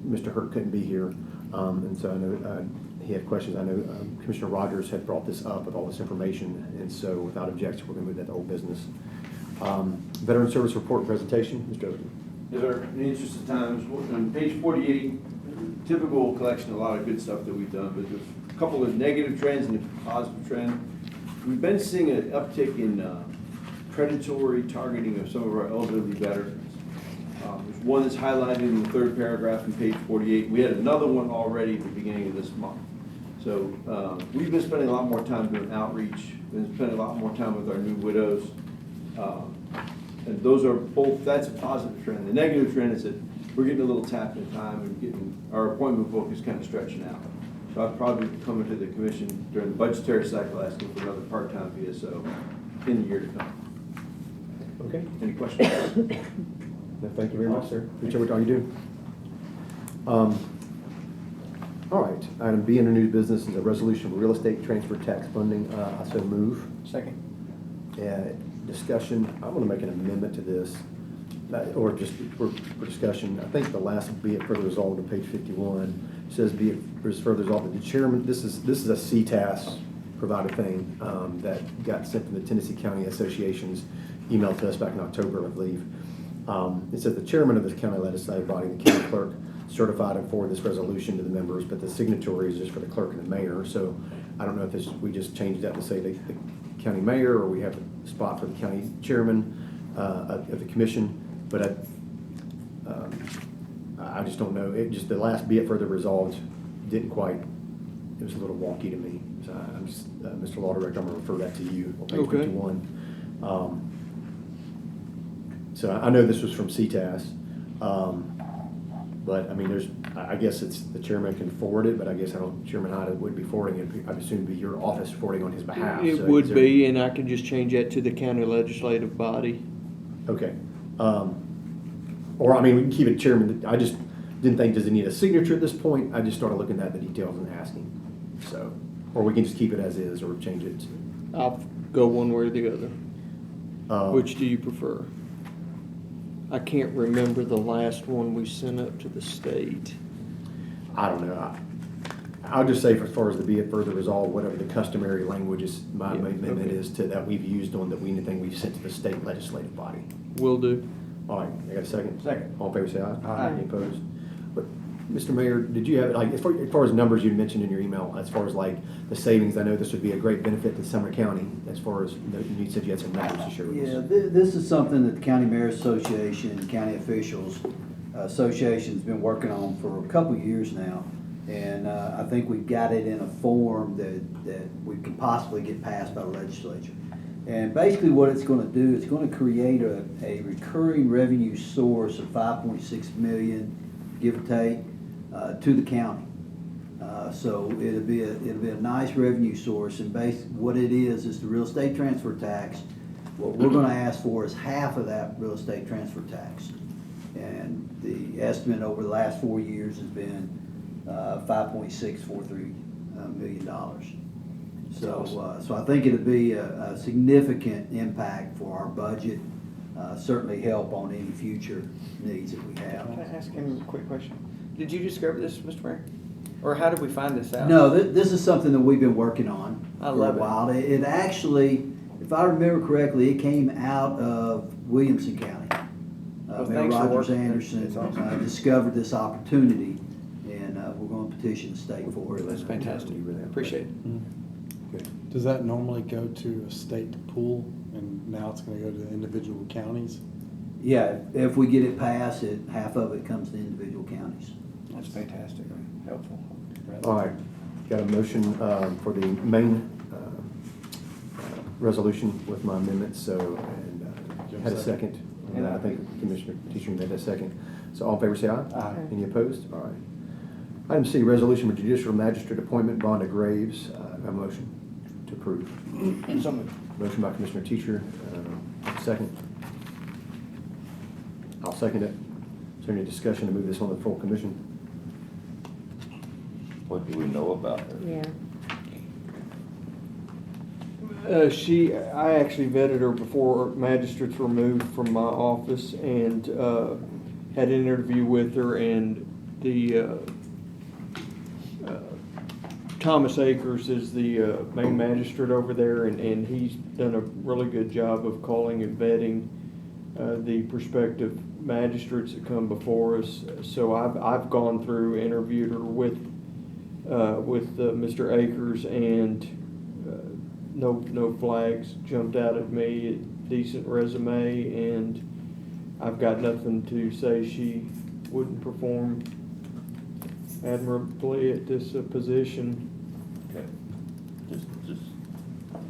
Mr. Hurt couldn't be here, and so I know, he had questions. I know, Commissioner Rogers had brought this up with all this information, and so without objection, we're gonna move that to old business. Veteran Service Report presentation, Mr. Oden. Yes, sir. In the interest of time, on page 48, typical collection, a lot of good stuff that we've done, but there's a couple of negative trends and a positive trend. We've been seeing an uptick in predatory targeting of some of our elderly veterans. There's one that's highlighted in the third paragraph on page 48. We had another one already at the beginning of this month. So we've been spending a lot more time doing outreach, been spending a lot more time with our new widows. And those are both, that's a positive trend. The negative trend is that we're getting a little tapped in time and getting, our appointment book is kind of stretching out. So I'll probably be coming to the commission during the budgetary cycle asking for another part-time VSO in the year to come. Okay. Any questions? No, thank you very much, sir. Appreciate all you do. All right, item B under new business is a resolution of real estate transfer tax funding. I so move. Second. Discussion, I'm gonna make an amendment to this, or just for discussion. I think the last be it further resolved on page 51 says be it further resolved that the chairman, this is a CTAS provided thing that got sent from the Tennessee County Association's email to us back in October, I believe. It says the chairman of the county legislative body, the county clerk, certified and forward this resolution to the members, but the signatory is just for the clerk and the mayor. So I don't know if we just changed that to say the county mayor, or we have a spot for the county chairman of the commission. But I just don't know. It just, the last be it further resolved didn't quite, it was a little wonky to me. So I'm just, Mr. Law Director, I'm gonna refer that to you on page Okay. 51. So I know this was from CTAS, but I mean, I guess it's the chairman can forward it, but I guess Chairman Hyde would be forwarding it. I'd assume it'd be your office forwarding on his behalf. It So would is there- be, and I can just change that to the county legislative body. Okay. Or, I mean, we can keep it chairman. I just didn't think, does it need a signature at this point? I just started looking at the details and asking. So, or we can just keep it as is or change it. I'll go one way or the other. Which do you prefer? I can't remember the last one we sent up to the state. I don't know. I'll just say, for as far as the be it further resolved, whatever the customary language is, my Yeah, amendment okay. is to, that we've used on anything we've sent to the state legislative body. Will do. All right, I got a second? Second. All in favor, say aye. Aye. Any opposed? But, Mr. Mayor, did you have, like, as far as numbers you mentioned in your email, as far as like the savings, I know this would be a great benefit to Sumner County, as far as, you said you had some numbers to share with us. Yeah, this is something that the County Mayor's Association and County Officials Association's been working on for a couple of years now. And I think we've got it in a form that we can possibly get passed by the legislature. And basically what it's gonna do, it's gonna create a recurring revenue source of 5.6 million, give or take, to the county. So it'll be a nice revenue source, and what it is the real estate transfer tax. What we're gonna ask for is half of that real estate transfer tax. And the estimate over the last 4 years has been $5.643 million. So I think it'll be a significant impact for our budget, certainly help on any future needs that we have. Can I ask him a quick question? Did you discover this, Mr. Mayor? Or how did we find this out? No, this is something that we've been working on I for a love it. while. It actually, if I remember correctly, it came out of Williamson County. Well, Mayor thanks for Rogers working. Anderson That's awesome. discovered this opportunity, and we're going to petition the state for it. That's fantastic. Appreciate it. Good. Does that normally go to a state pool, and now it's gonna go to the individual counties? Yeah, if we get it passed, half of it comes to individual counties. That's fantastic. Helpful. All right, got a motion for the main resolution with my amendments, so, and had a second. And I think Commissioner Teacher made a second. So all in favor, say aye. Aye. Any opposed? All right. Item C, resolution for judicial magistrate appointment, Vonda Graves. A motion to approve. So moved. Motion by Commissioner Teacher, second. I'll second it. Is there any discussion to move this on the full commission? What do we know about her? Yeah. I actually vetted her before magistrates were moved from my office, and had an interview with her, and the Thomas Akers is the main magistrate over there, and he's done a really good job of calling and vetting the prospective magistrates that come before us. So I've gone through, interviewed her with Mr. Akers, and no flags jumped out at me. Decent resume, and I've got nothing to say she wouldn't perform admirably at this position. Okay, just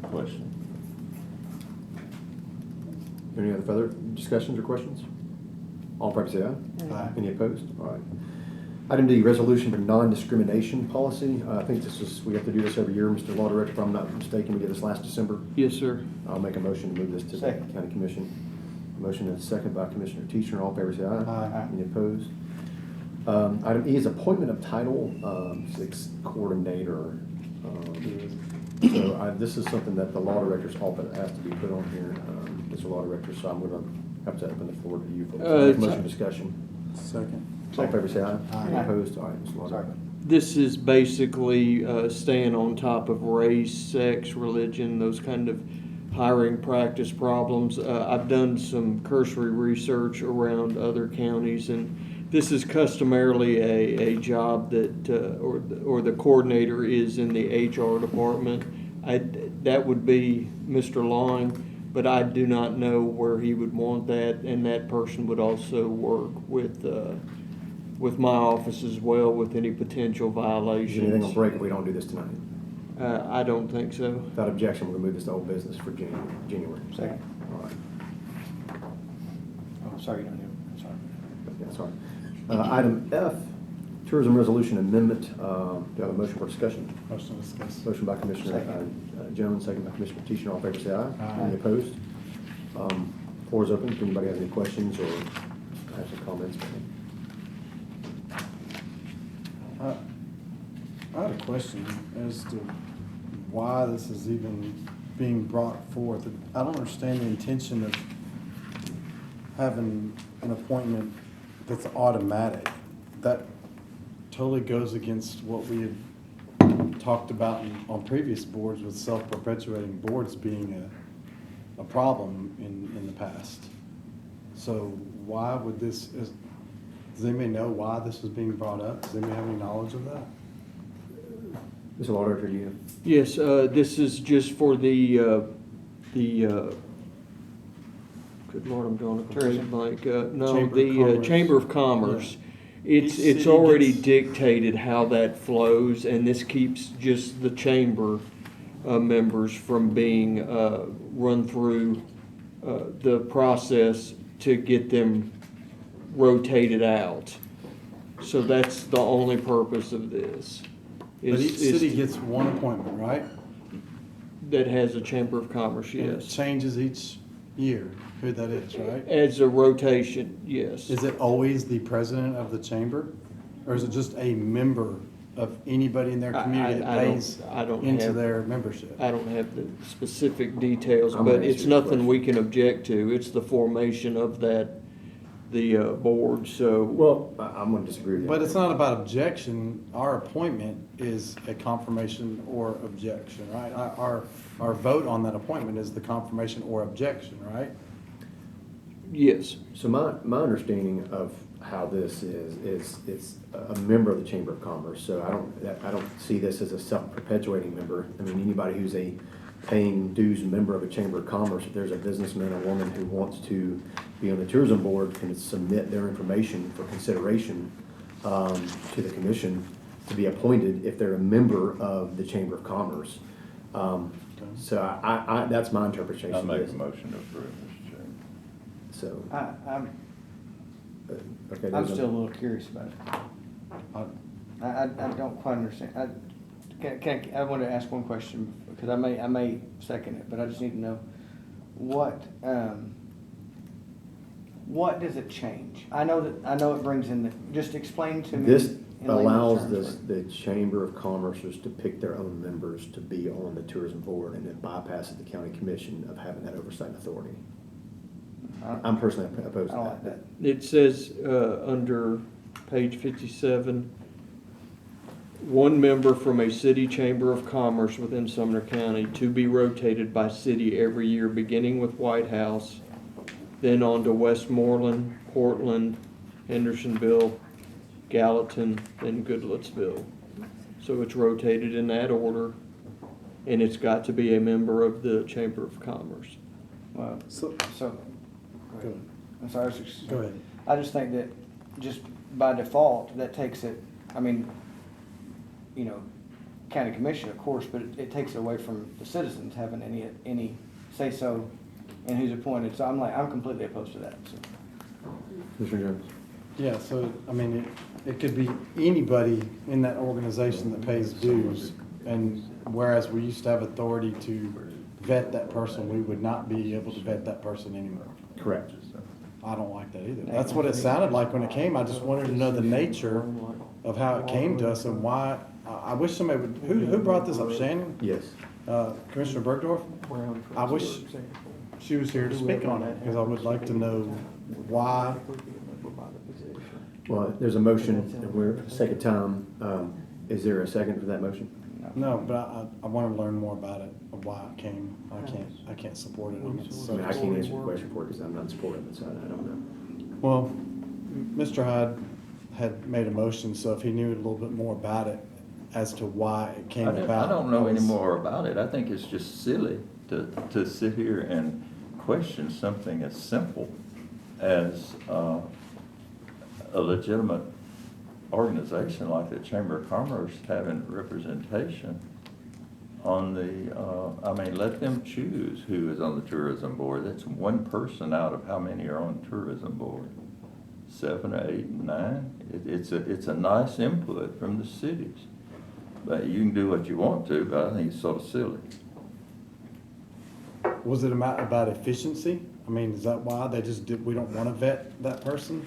question. Any other further discussions or questions? All in favor, say aye. Aye. Any opposed? All right. Item D, resolution for non-discrimination policy. I think we have to do this every year, Mr. Law Director, if I'm not mistaken. We did this last December. Yes, sir. I'll make a motion to move this to the Second. county commission. Motion and a second by Commissioner Teacher. All in favor, say aye. Aye. Any opposed? Item E is appointment of Title VI coordinator. So this is something that the law director's often asked to be put on here, Mr. Law Director, so I'm gonna have to open the floor to you folks. Motion discussion. Second. All in favor, say aye. Aye. Any opposed? All right, Mr. Law Director. This is basically staying on top of race, sex, religion, those kind of hiring practice problems. I've done some cursory research around other counties, and this is customarily a job that, or the coordinator is in the HR department. That would be Mr. Long, but I do not know where he would want that, and that person would also work with my office as well with any potential Is violations. anything on break if we don't do this tonight? I don't think so. Without objection, we're gonna move this to old business for January. Second. All right. Oh, sorry, you don't do it. I'm sorry. Yeah, sorry. Item F, tourism resolution amendment. Do you have a motion for discussion? Motion to discuss. Motion by Commissioner Jones, second by Commissioner Teacher. All in favor, say aye. Aye. Any opposed? Floor is open. If anybody has any questions or has some comments. I had a question as to why this is even being brought forth. I don't understand the intention of having an appointment that's automatic, that totally goes against what we had talked about on previous boards with self-perpetuating boards being a problem in the past. So why would does anybody know why this is being brought up? Does anybody have any knowledge of that? Mr. Lauder, you. Yes, this is just for the, good Lord, I'm drawing a complete blank. No, Chamber of the Commerce. Chamber of Commerce. Each It's city already gets- dictated how that flows, and this keeps just the chamber members from being run through the process to get them rotated out. So that's the only purpose of this. But each is city gets one appointment, right? That has a Chamber of Commerce, And it yes. changes each year, who that is, right? As a rotation, yes. Is it always the president of the chamber? Or is it just a member of anybody in their community that I don't- pays I don't into have- their membership? I don't have the specific details, I'm but gonna it's ask you a nothing we can object to. It's the formation of the board, so. Well, I'm gonna disagree with you. But it's not about objection. Our appointment is a confirmation or objection, right? Our vote on that appointment is the confirmation or objection, right? Yes, So my understanding of how this is it's a member of the Chamber of Commerce, so I don't see this as a self-perpetuating member. I mean, anybody who's a paying dues member of a Chamber of Commerce, if there's a businessman or woman who wants to be on the tourism board, can submit their information for consideration to the commission to be appointed if they're a member of the Chamber of Commerce. So I that's my interpretation I of make this. a motion to approve, Mr. Chairman. So, I'm okay. I'm there's still a little curious about it. I don't quite understand. I want to ask one question, because I may second it, but I just need to know what does it change? I know it brings in just explain to me. This in layman's allows terms, the Chamber of Commerce's to pick their own members to be on the tourism board, and it bypasses the county commission of having that oversight authority. I'm personally opposed I to don't like that. that. it says under page 57, one member from a city chamber of commerce within Sumner County to be rotated by city every year, beginning with White House, then on to Westmoreland, Portland, Hendersonville, Gallatin, and Goodlettsville. So it's rotated in that order, and it's got to be a member of the Chamber of Commerce. Well, So, so, go ahead. I'm sorry. I was just- Go ahead. I just think that just by default, that takes it, I mean, county commission, of course, but it takes away from the citizens having any say-so in who's appointed. So I'm completely opposed to that, so. Commissioner Jones? Yeah, so, I mean, it could be anybody in that organization that pays dues. And whereas we used to have authority to vet that person, we would not be able to vet that person anymore. Correct. I don't like that either. That's what it sounded like when it came. I just wanted to know the nature of how it came to us and why. I wish somebody would, who brought this up, Shannon? Yes. Commissioner Bergdorf? I wish she was here to speak on it, because I would like to know why. Well, there's a motion, and we're second time. Is there a second for that motion? No, but I want to learn more about it, of why it came. I can't support it on it. I mean, I can't answer the question for it because I'm not supporting it, so I don't know. Well, Mr. Hyde had made a motion, so if he knew a little bit more about it as to why it came about. I don't know I any was- more about it. I think it's just silly to sit here and question something as simple as a legitimate organization like the Chamber of Commerce having representation on let them choose who is on the tourism board. That's one person out of how many are on the tourism board? 7 or 8, 9? It's a nice input from the cities. But you can do what you want to, but I think it's sort of silly. Was it about efficiency? I mean, is that why they just we don't want to vet that person?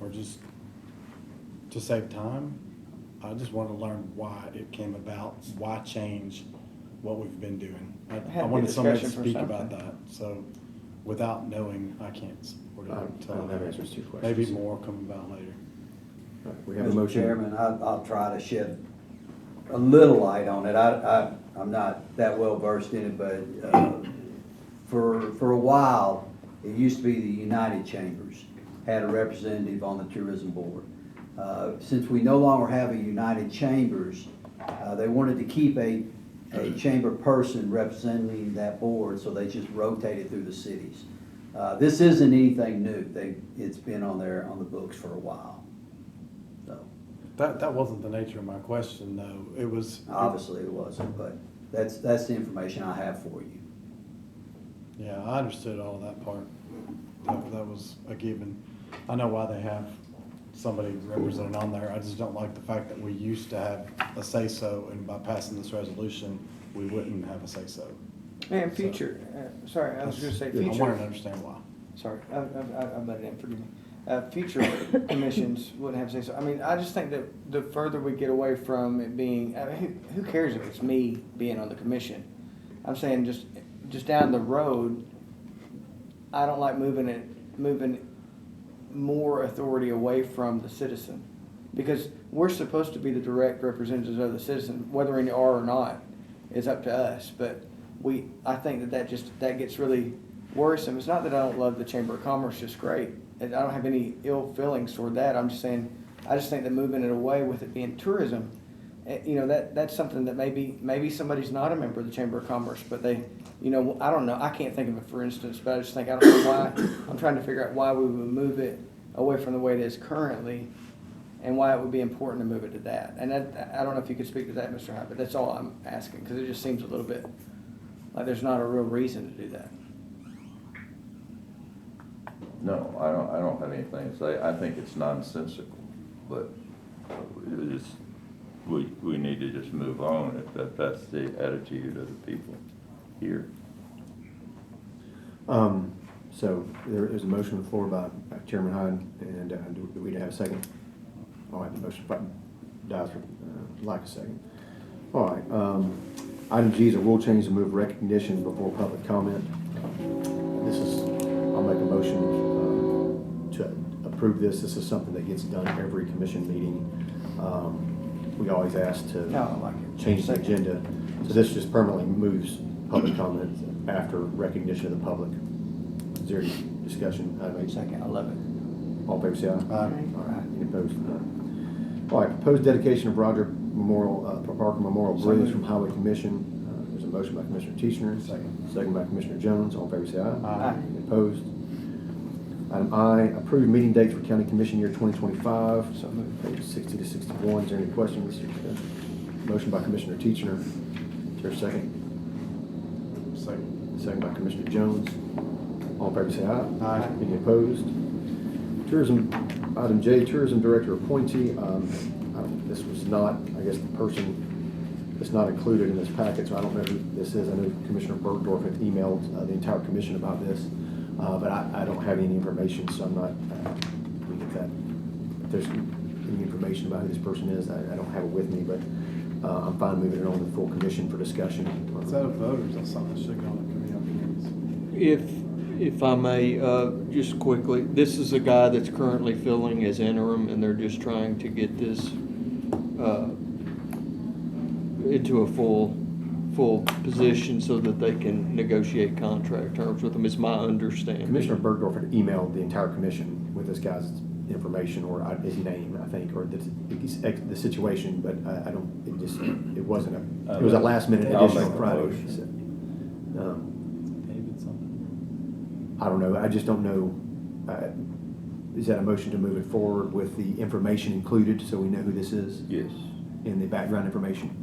Or just to save time? I just want to learn why it came about, why change what we've been doing. Had I a wanted good somebody to discussion for speak about something. that, so without knowing, I can't support it. I don't have answers to your questions. Maybe more come about later. All right, we have a Mr. motion. Chairman, I'll try to shed a little light on it. I'm not that well versed in it, but for a while, it used to be the United Chambers had a representative on the tourism board. Since we no longer have a United Chambers, they wanted to keep a chamber person representing that board, so they just rotated through the cities. This isn't anything new. It's been on the books for a while. So, That wasn't the nature of my question, though. It was. obviously it wasn't, but that's the information I have for you. Yeah, I understood all of that part. That was a given. I know why they have somebody represented on there. I just don't like the fact that we used to have a say-so, and by passing this resolution, we wouldn't have a say-so. And future, sorry, I was gonna say I wanted to future, understand why. sorry, I butted in, forgive me. Future commissions wouldn't have to say so. I mean, I just think that the further we get away from it being, I mean, who cares if it's me being on the commission? I'm saying just down the road, I don't like moving more authority away from the citizen. Because we're supposed to be the direct representatives of the citizen, whether we are or not, is up to us. But I think that gets really worrisome. It's not that I don't love the Chamber of Commerce, just great. And I don't have any ill feelings toward that. I'm just saying, I just think that moving it away with it being tourism, that's something that maybe somebody's not a member of the Chamber of Commerce, but they, I don't know. I can't think of it, for instance, but I just think, I don't know why. I'm trying to figure out why we would move it away from the way it is currently and why it would be important to move it to that. And I don't know if you could speak to that, Mr. Hyde, but that's all I'm asking, because it just seems a little bit like there's not a real reason to do that. No, I don't have anything to say. I think it's nonsensical, but we need to just move on if that's the attitude of the people here. So there is a motion on the floor by Chairman Hyde, and do we have a second? All right, the motion dies for lack of second. All right, item G is a rule change to move recognition before public comment. I'll make a motion to approve this. This is something that gets done every commission meeting. We always ask to No, I like it. change the Second. agenda. So this just permanently moves public comment after recognition of the public. Is there any discussion? Second, I love it. All in favor, say aye. Aye. All right, any opposed? None. All right, proposed dedication of Roger Parker Memorial So Bridge moved. from Highway Commission. There's a motion by Commissioner Teachner. Second by Commissioner Jones. All in favor, say aye. Aye. Any opposed? Item I, approved meeting dates for County Commission year 2025. So moved. Pages 60 to 61. Is there any questions? Motion by Commissioner Teachner. Is there a second? Second by Commissioner Jones. All in favor, say aye. Aye. Any opposed? Tourism, item J, Tourism Director appointee. This was not, I guess, the person that's not included in this packet, so I don't know who this is. I know Commissioner Bergdorf had emailed the entire commission about this, but I don't have any information, so I'm not, we get that. If there's any information about who this person is, I don't have it with me, but I'm fine moving it on to the full commission for discussion. Is that a vote, or is that something that should go on the committee on hearings? If I may, just quickly, this is a guy that's currently filling as interim, and they're just trying to get this into a full position so that they can negotiate contract terms with them, is my understanding. Commissioner Bergdorf had emailed the entire commission with this guy's information, or his name, I think, or the situation, but it was a last minute I'll additional make a Friday. motion. So, David something? I don't know, I just don't know, is that a motion to move it forward with the information included, so we know who this is? Yes. In the background information?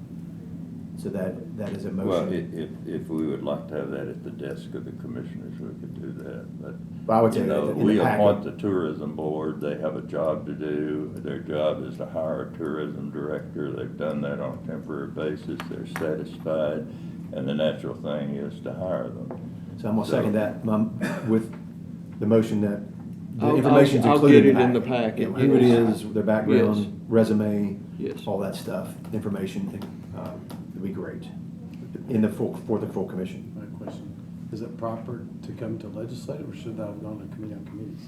So that is a Well, motion? if we would like to have that at the desk of the commissioners, we could do that, but. Well, I would say You know, in the we packet. appoint the tourism board, they have a job to do, their job is to hire a tourism director, they've done that on a temporary basis, they're satisfied, and the natural thing is to hire them. So I'm gonna second that, with the motion that the I'll information's get included it in the packet. Yeah, who it Yes. is, their background, Yes. resume, Yes. all that stuff, information, would be great. For the full commission. My question. Is it proper to come to legislative, or should that have gone to committee on committees?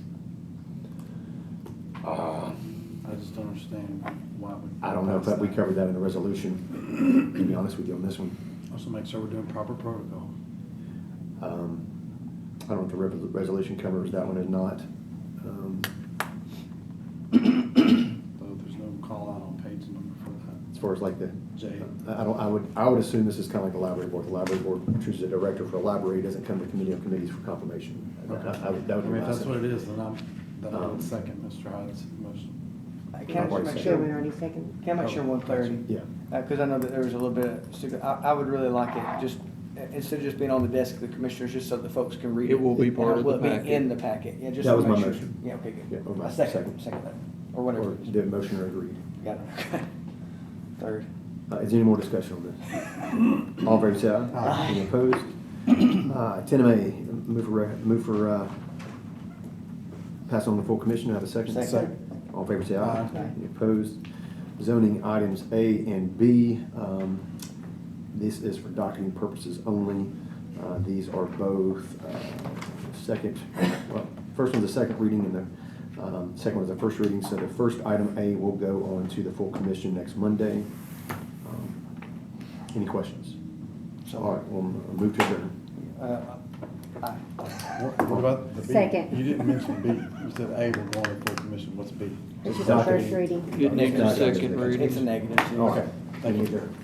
I just don't understand why we. I don't know if we covered that in the resolution, to be honest with you on this one. Also make sure we're doing proper protocol. I don't know if the resolution covers that one or not. Though there's no call out on page number for that. As far as like the, J. I would assume this is kind of like the library board. The library board chooses a director for a library, doesn't come to committee on committees for confirmation. Okay. That would be I mean, my if that's what it assumption. is, then I would second Mr. Hyde's motion. Can I just make Chairman sure, already second. can I make sure 1:30? Yeah. Because I know that there was a little bit of, I would really like it, just, instead of just being on the desk of the commissioners, just so the folks can read it. It will be part of the Will it be packet. in the packet? Yeah, just That to was make my sure. motion. Yeah, okay, Yeah, good. or my I second second. that, or whatever. Or it is. the motion or agreed. Got it, okay. Third. Is there any more discussion on this? All in favor, say aye. Aye. Any opposed? 10A, move for pass on the full commission. Have a second? Second. All in favor, say aye. Aye. Any opposed? Zoning items A and B. This is for docketing purposes only. These are both first one's a second reading and the second one's a first reading. So the first item A will go on to the full commission next Monday. Any questions? All right, we'll move to adjourn. Aye. What about the B? Second. You didn't mention B. You said A, we're going to full commission. What's B? This is the first reading. It needs a second reading. It's a negative. Okay, thank you.